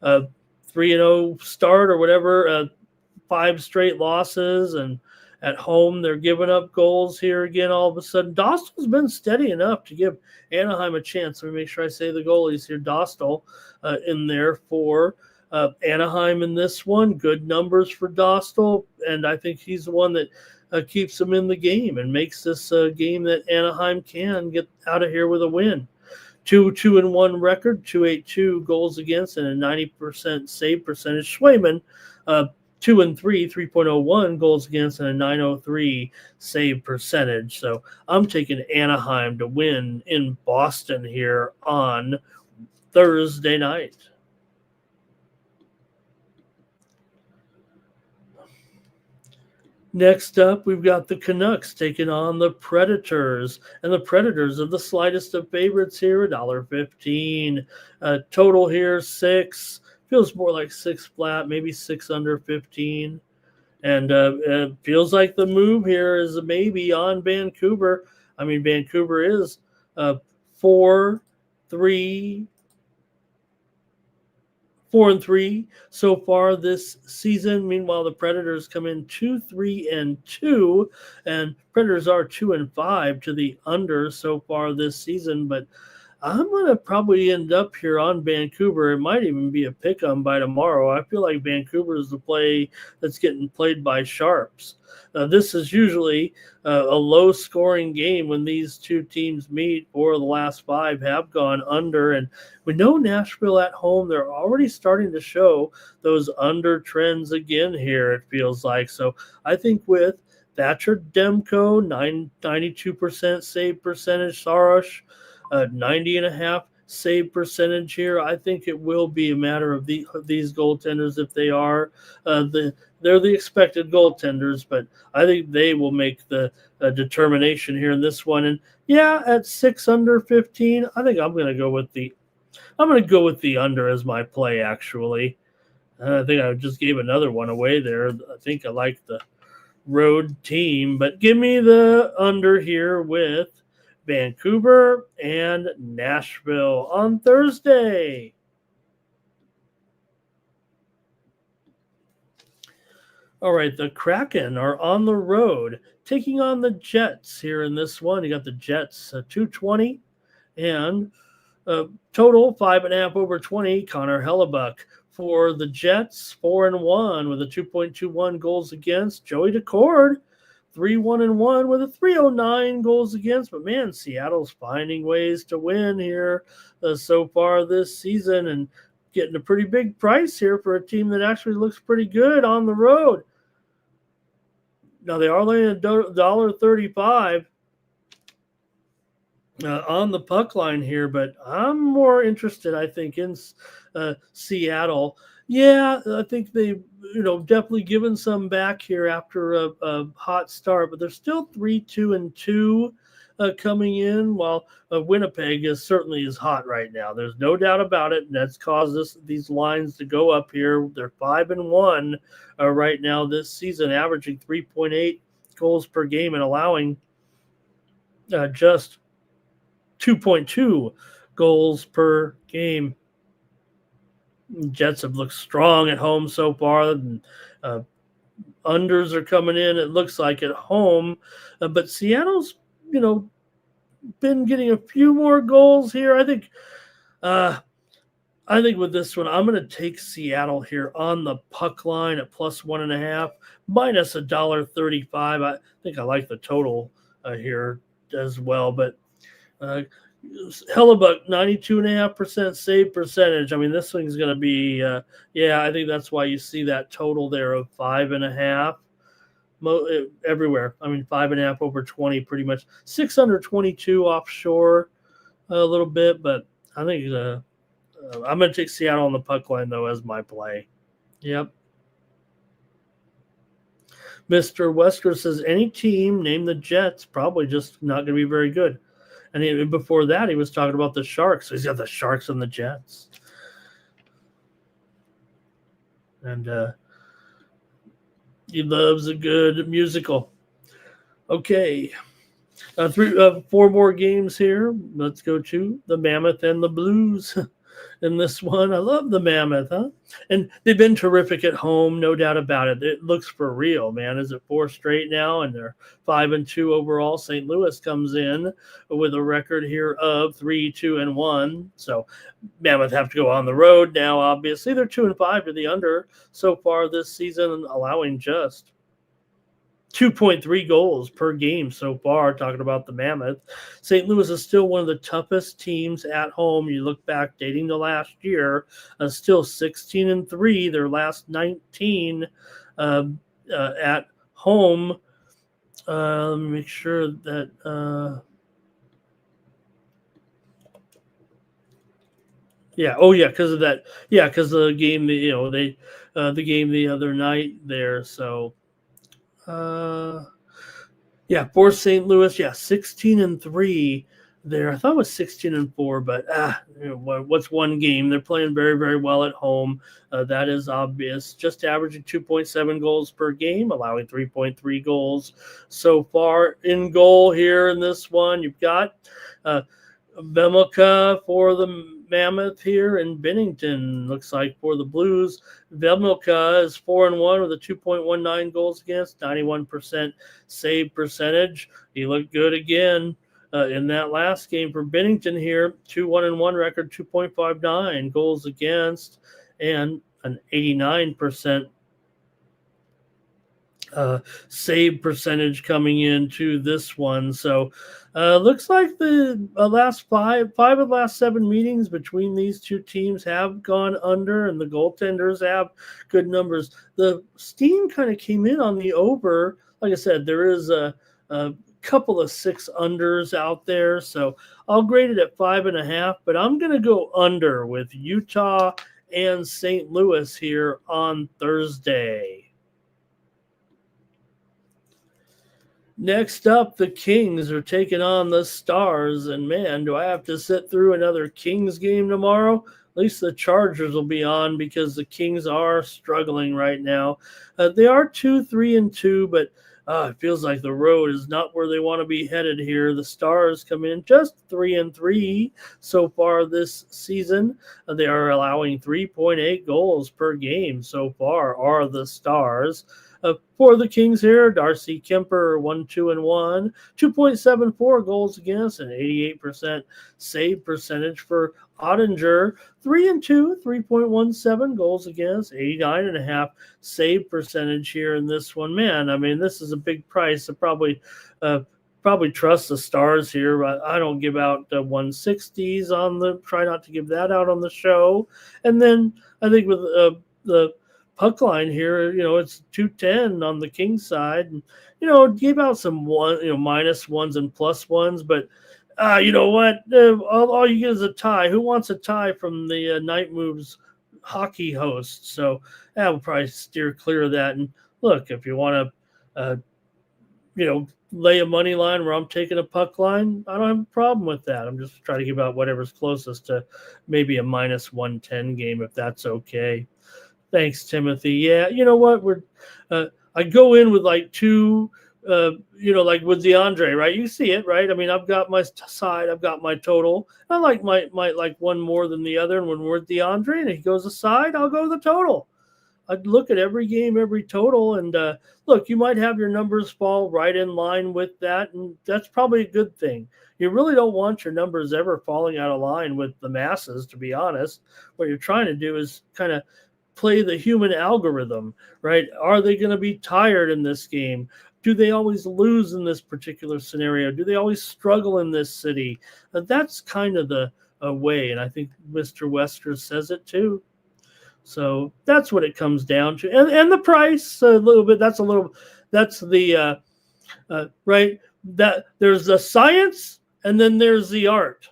3-0 start or whatever, 5 straight losses, and at home they're giving up goals here again all of a sudden. Dostal's been steady enough to give Anaheim a chance. Let me make sure I say the goalies here. Dostal in there for Anaheim in this one. Good numbers for Dostal. and I think he's the one that keeps them in the game and makes this game that Anaheim can get out of here with a win. 2-2-1 record, 282 goals against, and a 90% save percentage. Swayman, 2-3, 3.01 goals against, and a 903 save percentage. So I'm taking Anaheim to win in Boston here on Thursday night. Next up, we've got the Canucks taking on the Predators, and the Predators are the slightest of favorites here, $1.15. Total here, 6. Feels more like 6 flat, maybe 6 under 15. And it feels like the move here is maybe on Vancouver. I mean, Vancouver is 4-3 so far this season. Meanwhile, the Predators come in 2-3-2, and Predators are 2-5 to the under so far this season. But I'm going to probably end up here on Vancouver. It might even be a pick 'em by tomorrow. I feel like Vancouver is the play that's getting played by Sharps. This is usually a low-scoring game when these two teams meet. 4 of the last 5 have gone under, and we know Nashville at home, they're already starting to show those under trends again here, it feels like. So I think with Thatcher Demko, 92% save percentage, Saros, 90.5 save percentage here. I think it will be a matter of these goaltenders if they are they're the expected goaltenders, but I think they will make the determination here in this one. And yeah, at 6 under 15, I think I'm going to go with the under as my play. Actually, I think I just gave another one away there. I think I like the road team, but give me the under here with Vancouver and Nashville on Thursday. All right, the Kraken are on the road taking on the Jets here in this one. You got the Jets 220 and total 5.5 over 20. Connor Hellebuck for the Jets, 4-1 with a 2.21 goals against. Joey Decord, 3-1-1 with a 309 goals against. But man, Seattle's finding ways to win here so far this season and getting a pretty big price here for a team that actually looks pretty good on the road. Now they are laying $1.35 on the puck line here, but I'm more interested, I think, in Seattle. Yeah, I think they've definitely given some back here after a hot start, but they're still 3-2-2 coming in, while Winnipeg certainly is hot right now. There's no doubt about it, and that's caused these lines to go up here. They're 5-1 right now this season, averaging 3.8 goals per game and allowing just 2.2 goals per game. Jets have looked strong at home so far. And, unders are coming in, it looks like, at home. But Seattle's, been getting a few more goals here. I think with this one, I'm going to take Seattle here on the puck line at +1.5, minus $1.35. I think I like the total here as well. But Hellebuck, 92.5% save percentage. I mean, this thing's going to be, I think that's why you see that total there of 5.5 everywhere. I mean, 5.5 over 20, pretty much. 6 under 22 offshore a little bit, but I think I'm going to take Seattle on the puck line, though, as my play. Yep. Mr. Wesker says, any team named the Jets, probably just not going to be very good. And even before that, he was talking about the Sharks. So he's got the Sharks and the Jets. And he loves a good musical. Okay. 4 more games here. Let's go to the Mammoth and the Blues. In this one, I love the Mammoth, huh? And they've been terrific at home, no doubt about it. It looks for real, man. Is it 4 straight now? And they're 5-2 overall. St. Louis comes in with a record here of 3-2-1. So Mammoth have to go on the road now. Obviously, they're 2-5 to the under so far this season, allowing just 2.3 goals per game so far, talking about the Mammoth. St. Louis is still one of the toughest teams at home. You look back dating to last year, still 16-3, their last 19 at home. Let me make sure that yeah. Oh, yeah. Because of that. Yeah. Because of the game. They the game the other night there. So yeah, for St. Louis. Yeah, 16-3 there. I thought it was 16-4, but what's one game? They're playing very very well at home. That is obvious. Just averaging 2.7 goals per game, allowing 3.3 goals so far. In goal here in this one, you've got. Vemilka for the Mammoth here in Bennington. Looks like for the Blues, Vemilka is 4-1 with a 2.19 goals against, 91% save percentage. He looked good again in that last game for Bennington here. 2-1-1 record, 2.59 goals against, and an 89% save percentage coming into this one. So looks like the last five of the last 7 meetings between these two teams have gone under, and the goaltenders have good numbers. The steam kind of came in on the over. Like I said, there is a couple of 6 unders out there, so I'll grade it at 5.5, but I'm going to go under with Utah and St. Louis here on Thursday. Next up, the Kings are taking on the Stars, and man, do I have to sit through another Kings game tomorrow? At least the Chargers will be on because the Kings are struggling right now. They are 2-3-2, but it feels like the road is not where they want to be headed here. The Stars come in just 3-3 so far this season. They are allowing 3.8 goals per game so far. Are the Stars? For the Kings here, Darcy Kemper 1-2-1, 2.74 goals against, and 88% save percentage for Ottinger. 3-2, 3.17 goals against, 89.5 save percentage here in this one. Man, I mean, this is a big price. I probably trust the Stars here, but I don't give out 160s on the. Try not to give that out on the show. And then I think with the puck line here, it's 210 on the King side, and gave out some minus ones and plus ones, but you know what? All you get is a tie. Who wants a tie from the Night Moves hockey host? So we'll probably steer clear of that. And look, if you want to, lay a money line where I'm taking a puck line, I don't have a problem with that. I'm just trying to give out whatever's closest to maybe a minus 110 game, if that's okay. Thanks, Timothy. Yeah, you know what? I go in with like 2, like with DeAndre, right? You see it, right? I mean, I've got my side, I've got my total. I might like one more than the other, and when we're with DeAndre and he goes aside, I'll go to the total. I'd look at every game, every total, and look, you might have your numbers fall right in line with that, and that's probably a good thing. You really don't want your numbers ever falling out of line with the masses, to be honest. What you're trying to do is kind of play the human algorithm, right? Are they going to be tired in this game? Do they always lose in this particular scenario? Do they always struggle in this city? That's kind of the way, and I think Mr. Wester says it too. So that's what it comes down to, and the price a little bit. That's the right. That there's the science, and then there's the art,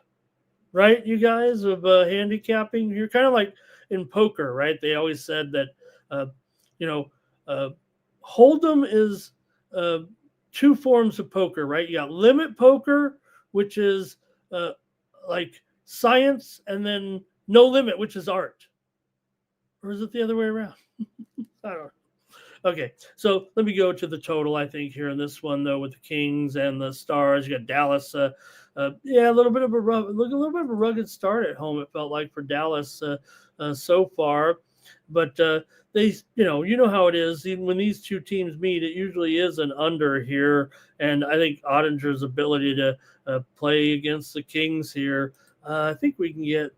right? You guys of handicapping. You're kind of like in poker, right? They always said that, Hold'em is 2 forms of poker, right? You got limit poker, which is like science, and then no limit, which is art. Or is it the other way around? I don't know. Okay, so let me go to the total, I think, here in this one, though, with the Kings and the Stars. You got Dallas. A little bit of a rugged start at home, it felt like, for Dallas so far. But they, you know how it is. Even when these two teams meet, it usually is an under here. And I think Ottinger's ability to play against the Kings here, I think we can get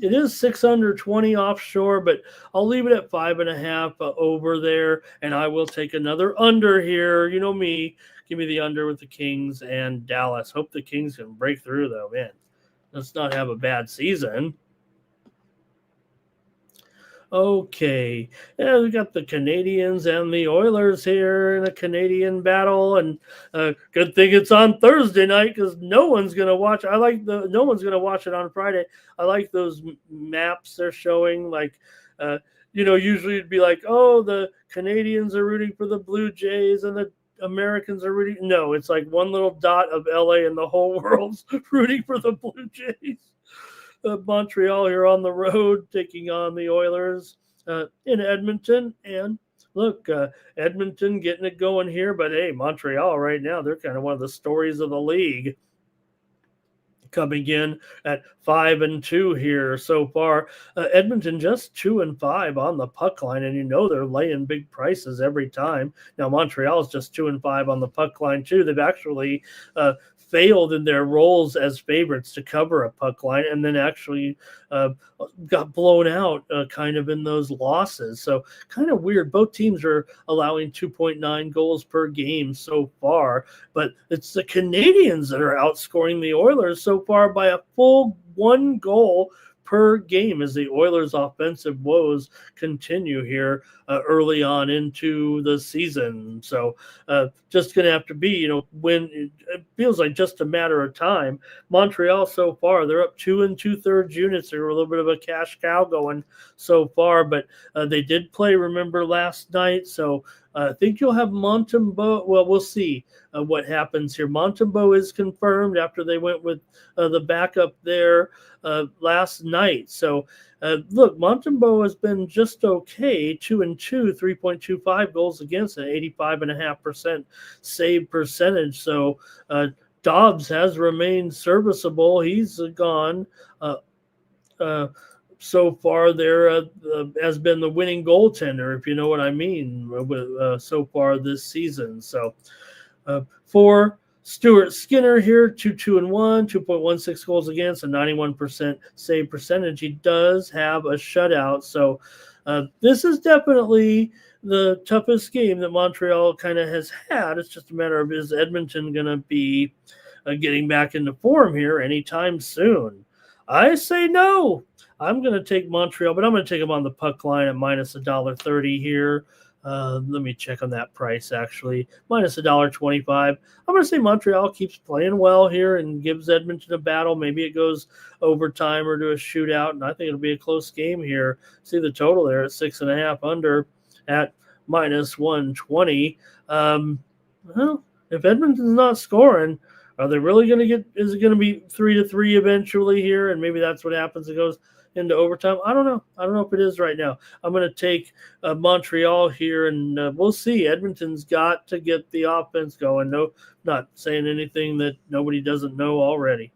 It is 6 under 20 offshore, but I'll leave it at 5.5 over there, and I will take another under here. You know me, give me the under with the Kings and Dallas. Hope the Kings can break through, though, man. Let's not have a bad season. Okay, yeah, we got the Canadians and the Oilers here in a Canadian battle, and good thing it's on Thursday night because no one's gonna watch. No one's gonna watch it on Friday. I like those maps they're showing. Like, uh, usually it'd be like, oh, the Canadians are rooting for the Blue Jays and the Americans are rooting. No, it's like one little dot of LA and the whole world's rooting for the Blue Jays. Montreal here on the road taking on the Oilers in Edmonton. And look, Edmonton getting it going here, but hey, Montreal right now, they're kind of one of the stories of the league. Coming in at 5-2 here so far. Edmonton just 2-5 on the puck line, and they're laying big prices every time. Now Montreal's just 2-5 on the puck line too. They've actually failed in their roles as favorites to cover a puck line, and then actually got blown out kind of in those losses. So kind of weird. Both teams are allowing 2.9 goals per game so far, but it's the Canadians that are outscoring the Oilers so far by a full 1 goal per game as the Oilers' offensive woes continue here early on into the season. So just going to have to be, when it feels like just a matter of time. Montreal so far, they're up 2 2/3 units. They're a little bit of a cash cow going so far, but they did play, remember, last night. So I think you'll have Montembeault. Well, we'll see what happens here. Montembeault is confirmed after they went with the backup there last night. So, look, Montembeault has been just okay, 2-2, 3.25 goals against, an 85.5% save percentage. So, Dobbs has remained serviceable. He's gone. So far, there has been the winning goaltender, if you know what I mean, so far this season. So, for Stuart Skinner here, 2-2-1, 2.16 goals against, a 91% save percentage. He does have a shutout. So this is definitely the toughest game that Montreal kind of has had. It's just a matter of, is Edmonton going to be getting back into form here anytime soon? I say no. I'm going to take Montreal, but I'm going to take them on the puck line at minus $1.30 here. Let me check on that price, actually. Minus $1.25. I'm going to say Montreal keeps playing well here and gives Edmonton a battle. Maybe it goes overtime or to a shootout, and I think it'll be a close game here. See the total there at 6.5 under at minus 120. Well, if Edmonton's not scoring, are they really going to get – is it going to be 3-3 eventually here? And maybe that's what happens. It goes into overtime. I don't know. I don't know if it is right now. I'm going to take Montreal here, and we'll see. Edmonton's got to get the offense going. No, not saying anything that nobody doesn't know already.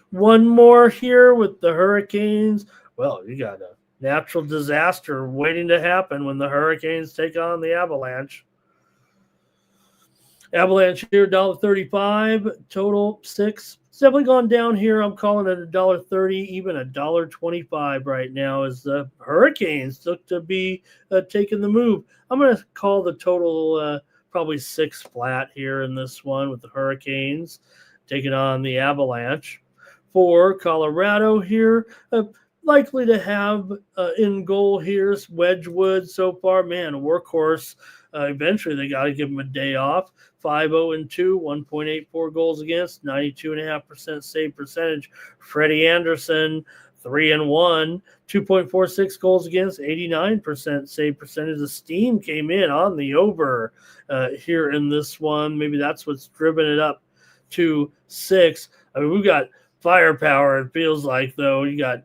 One more here with the Hurricanes. Well, you got a natural disaster waiting to happen when the Hurricanes take on the Avalanche. Avalanche here, $1.35, total 6. It's definitely gone down here. I'm calling it $1.30, even $1.25 right now as the Hurricanes look to be taking the move. I'm going to call the total probably 6 flat here in this one with the Hurricanes taking on the Avalanche. For Colorado here, likely to have in goal here Wedgwood so far. Man, a workhorse. Eventually, they got to give him a day off. 5-0-2, 1.84 goals against, 92.5% save percentage. Freddie Anderson, 3-1, 2.46 goals against, 89% save percentage. The steam came in on the over here in this one. Maybe that's what's driven it up to 6. I mean, we've got firepower, it feels like, though. You got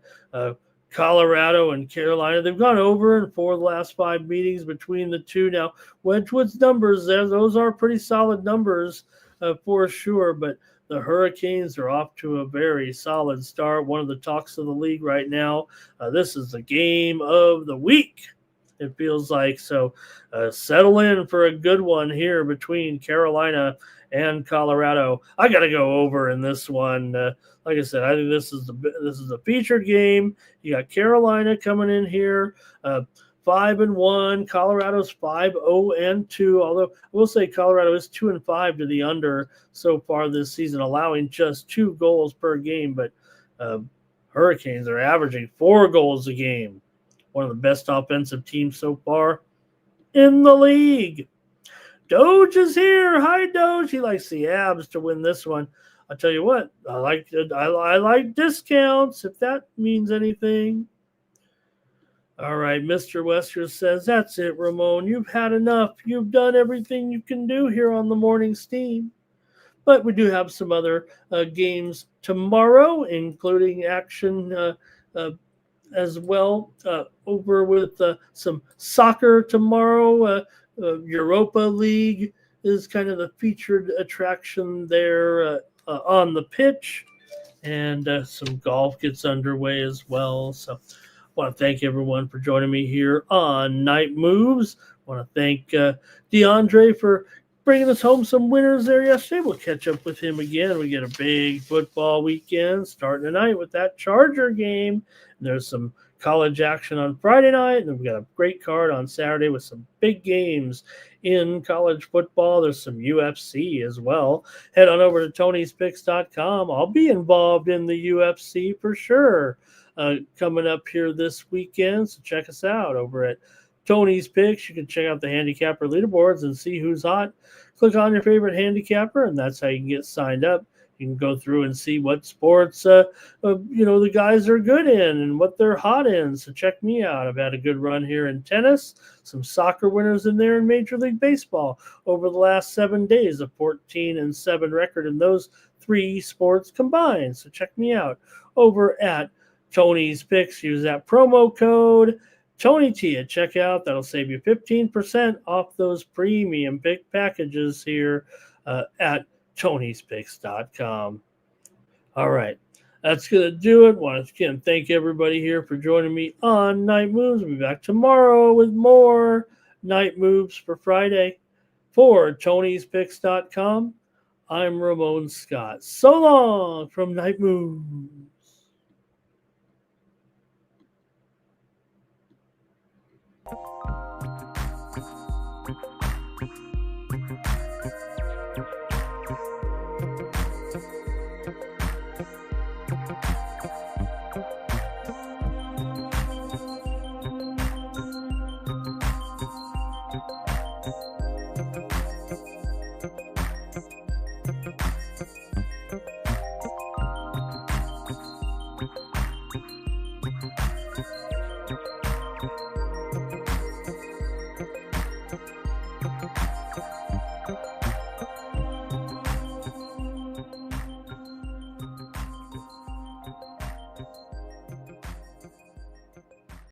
Colorado and Carolina. They've gone over in 4 of the last 5 meetings between the two. Now, Wedgwood's numbers there, those are pretty solid numbers for sure, but the Hurricanes are off to a very solid start. One of the talks of the league right now. This is the game of the week. it feels like. So settle in for a good one here between Carolina and Colorado. I got to go over in this one. Like I said, I think this is the featured game. You got Carolina coming in here, 5-1. Colorado's 5-0-2. Although I will say Colorado is 2-5 to the under so far this season, allowing just 2 goals per game. But Hurricanes are averaging 4 goals a game. One of the best offensive teams so far in the league. Doge is here. Hi, Doge. He likes the Abs to win this one. I'll tell you what, I like discounts, if that means anything. All right, Mr. Wester says, that's it, Ramon. You've had enough. You've done everything you can do here on the morning steam. But we do have some other games tomorrow, including action as well over with some soccer tomorrow. Europa League is kind of the featured attraction there on the pitch, and some golf gets underway as well. So I want to thank everyone for joining me here on Night Moves. I want to thank DeAndre for bringing us home some winners there yesterday. We'll catch up with him again. We get a big football weekend starting tonight with that Charger game. And there's some college action on Friday night, and we've got a great card on Saturday with some big games in college football. There's some UFC as well. Head on over to Tony'sPicks.com. I'll be involved in the UFC for sure coming up here this weekend, so check us out over at Tony's Picks. You can check out the handicapper leaderboards and see who's hot. Click on your favorite handicapper, and that's how you can get signed up. You can go through and see what sports the guys are good in and what they're hot in. So check me out. I've had a good run here in tennis, some soccer winners in there in Major League Baseball over the last 7 days, a 14-7 record in those 3 sports combined. So check me out over at Tony's Picks. Use that promo code Tony T at checkout. That'll save you 15% off those premium pick packages here at Tony'sPicks.com. All right, that's going to do it. Want to again thank everybody here for joining me on Night Moves. We'll be back tomorrow with more Night Moves for Friday. For Tony'sPicks.com, I'm Ramon Scott. So long from Night Moves.